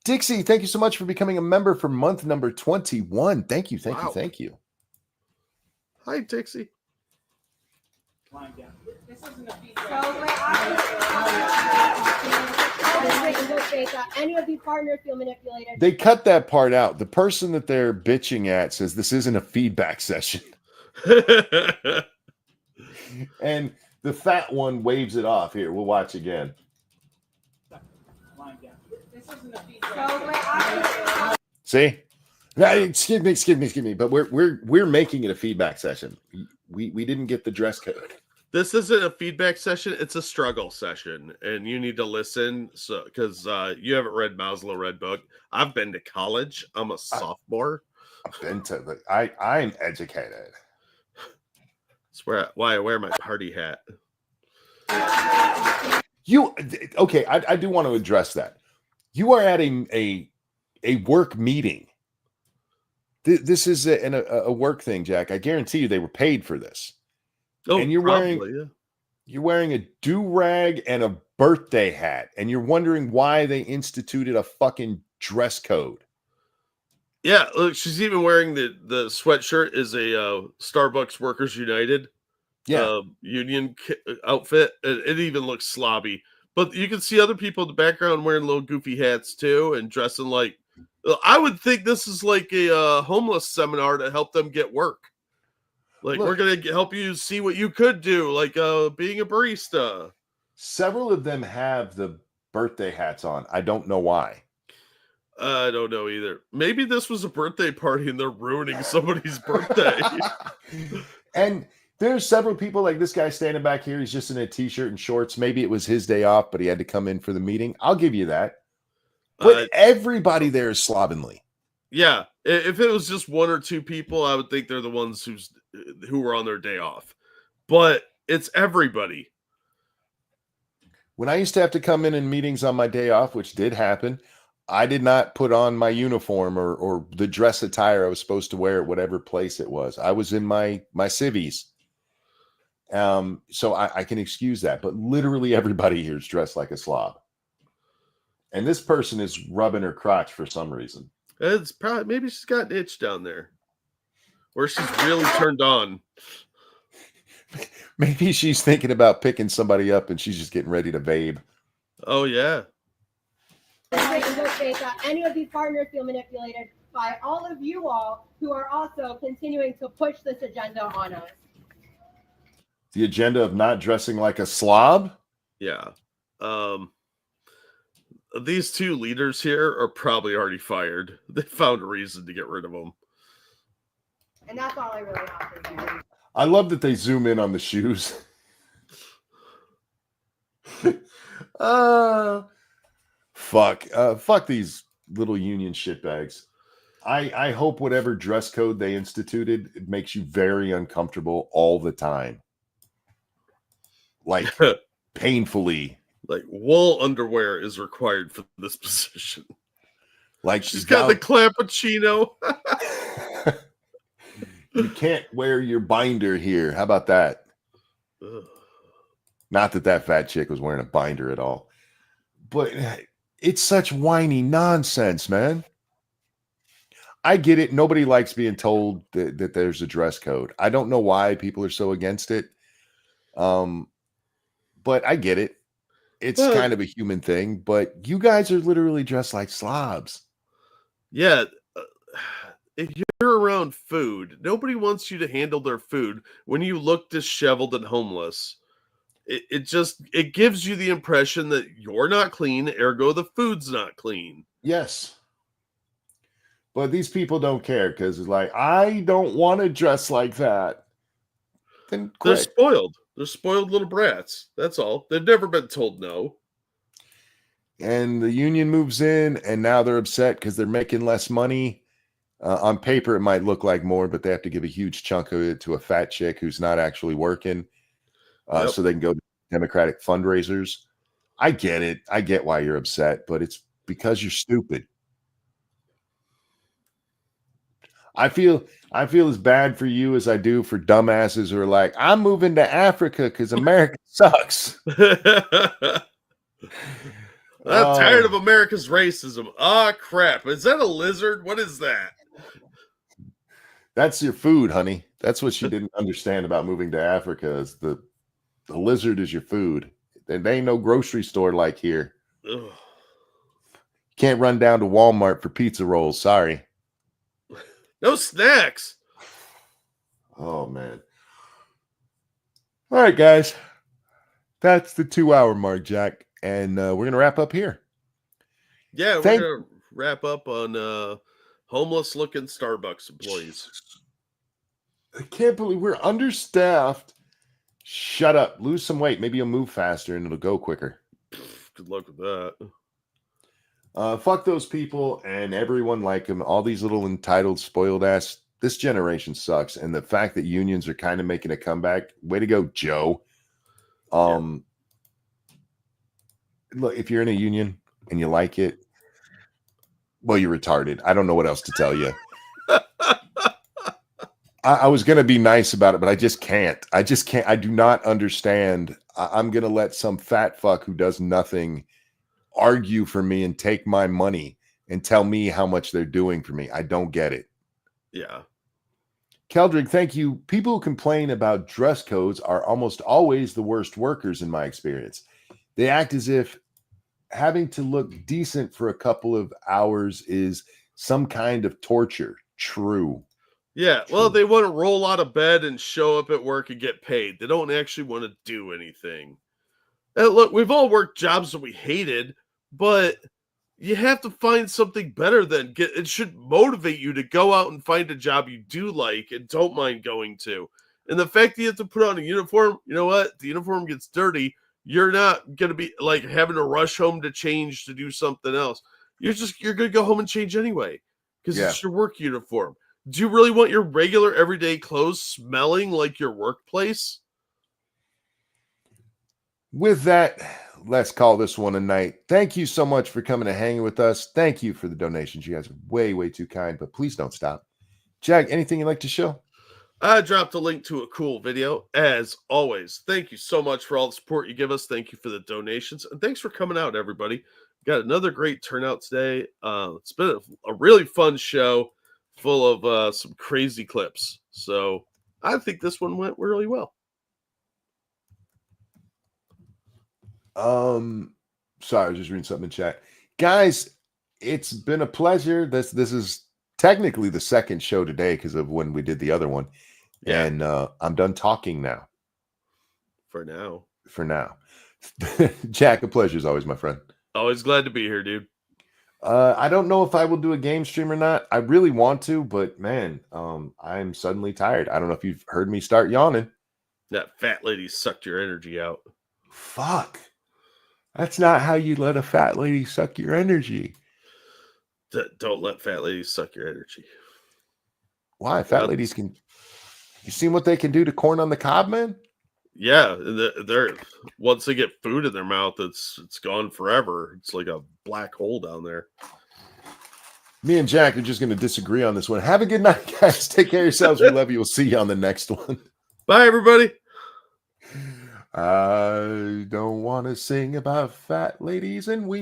Dixie, thank you so much for becoming a member for month number 21. Thank you, thank you, Wow. thank you. Hi, Dixie. This isn't a any of these partners feel manipulated. They cut that part out. The person that they're bitching at says this isn't a feedback session. And the fat one waves it off. Here, we'll watch again. This isn't a feedback. See? Excuse me. But we're making it a feedback session. We didn't get the dress code. This isn't a feedback session, it's a struggle session, and you need to listen because you haven't read Maslow Red Book. I've been to college. I'm a sophomore. I've been to the I'm educated. That's why I wear my party hat. Okay, I do want to address that. You are at a work meeting. This is a work thing, Jack. I guarantee you they were paid for this. Oh, and you're probably, wearing a do-rag and a birthday hat, and you're wondering why they instituted a fucking dress code. Yeah, look, she's even wearing the sweatshirt is a Starbucks Workers United union outfit. It even looks slobby. But you can see other people in the background wearing little goofy hats too and dressing like I would think this is like a homeless seminar to help them get work. Like, Look, we're going to help you see what you could do, like being a barista. Several of them have the birthday hats on. I don't know why. I don't know either. Maybe this was a birthday party and they're ruining somebody's birthday. And there's several people like this guy standing back here. He's just in a t-shirt and shorts. Maybe it was his day off, but he had to come in for the meeting. I'll give you that. But everybody there is slovenly. Yeah. If it was just one or two people, I would think they're the ones who were on their day off. But it's everybody. When I used to have to come in meetings on my day off, which did happen, I did not put on my uniform or the dress attire I was supposed to wear at whatever place it was. I was in my civvies. So I can excuse that. But literally everybody here is dressed like a slob. And this person is rubbing her crotch for some reason. It's probably maybe she's got an itch down there. Or she's really turned on. Maybe she's thinking about picking somebody up and she's just getting ready to babe. Oh, yeah. Any of these partners feel manipulated by all of you all who are also continuing to push this agenda on us. The agenda of not dressing like a slob? Yeah. These two leaders here are probably already fired. They found a reason to get rid of them. And that's all I really have for you. I love that they zoom in on the shoes. Fuck these little union shitbags. I hope whatever dress code they instituted, it makes you very uncomfortable all the time. Like painfully. Like wool underwear is required for this position. Like she's got the cappuccino. You can't wear your binder here. How about that? Ugh. Not that fat chick was wearing a binder at all. But it's such whiny nonsense, man. I get it. Nobody likes being told that there's a dress code. I don't know why people are so against it. But I get it. It's kind of a human thing. But you guys are literally dressed like slobs. Yeah. If you're around food, nobody wants you to handle their food when you look disheveled and homeless. It gives you the impression that you're not clean, ergo the food's not clean. Yes. But these people don't care because it's like, I don't want to dress like that. Then they're spoiled. They're spoiled little brats. That's all. They've never been told no. And the union moves in, and now they're upset because they're making less money. On paper, it might look like more, but they have to give a huge chunk of it to a fat chick who's not actually working. So they can go to Democratic fundraisers. I get it. I get why you're upset, but it's because you're stupid. I feel as bad for you as I do for dumbasses who are like, I'm moving to Africa because America sucks. I'm tired Oh, of America's racism. Ah, crap. Is that a lizard? What is that? that's your food, honey. That's what she didn't understand about moving to Africa is the lizard is your food. There ain't no grocery store like here. Ugh. Can't run down to Walmart for pizza rolls. Sorry. No snacks. Oh, man. All right, guys. That's the 2-hour mark, Jack. And we're going to wrap up here. Yeah, we're Thank- going to wrap up on homeless-looking Starbucks employees. I can't believe we're understaffed. Shut up. Lose some weight. Maybe you'll move faster and it'll go quicker. Good luck with that. Fuck those people and everyone like them. All these little entitled, spoiled ass. This generation sucks. And the fact that unions are kind of making a comeback. Way to go, Joe. Look, if you're in a union and you like it, well, you're retarded. I don't know what else to tell you. I was going to be nice about it, but I just can't. I do not understand. I'm going to let some fat fuck who does nothing argue for me and take my money and tell me how much they're doing for me. I don't get it. Yeah. Keldrick, thank you. People who complain about dress codes are almost always the worst workers in my experience. They act as if having to look decent for a couple of hours is some kind of torture. True. Yeah, well, they want to roll out of bed and show up at work and get paid. They don't actually want to do anything. And look, we've all worked jobs that we hated, but you have to find something better than it should motivate you to go out and find a job you do like and don't mind going to. And the fact that you have to put on a uniform, you know what? The uniform gets dirty. You're not going to be like having to rush home to change to do something else. You're going to go home and change anyway because it's your work uniform. Do you really want your regular everyday clothes smelling like your workplace? With that, let's call this one a night. Thank you so much for coming and hanging with us. Thank you for the donations. You guys are way, way too kind, but please don't stop. Jack, anything you'd like to show? I dropped a link to a cool video. As always, thank you so much for all the support you give us. Thank you for the donations. And thanks for coming out, everybody. Got another great turnout today. It's been a really fun show full of some crazy clips. So I think this one went really well. Sorry, I was just reading something in chat. Guys, it's been a pleasure. This is technically the second show today because of when we did the other one. Yeah. And I'm done talking now. For now. Jack, a pleasure as always, my friend. Always glad to be here, dude. I don't know if I will do a game stream or not. I really want to, but man, I'm suddenly tired. I don't know if you've heard me start yawning. That fat lady sucked your energy out. Fuck. That's not how you let a fat lady suck your energy. Don't let fat ladies suck your energy. Why? Fat ladies can... You seen what they can do to corn on the cob, man? Yeah, they're once they get food in their mouth, it's gone forever. It's like a black hole down there. Me and Jack are just going to disagree on this one. Have a good night, guys. Take care of yourselves. We love you. We'll see you on the next one. Bye, everybody. I don't want to sing about fat ladies and we.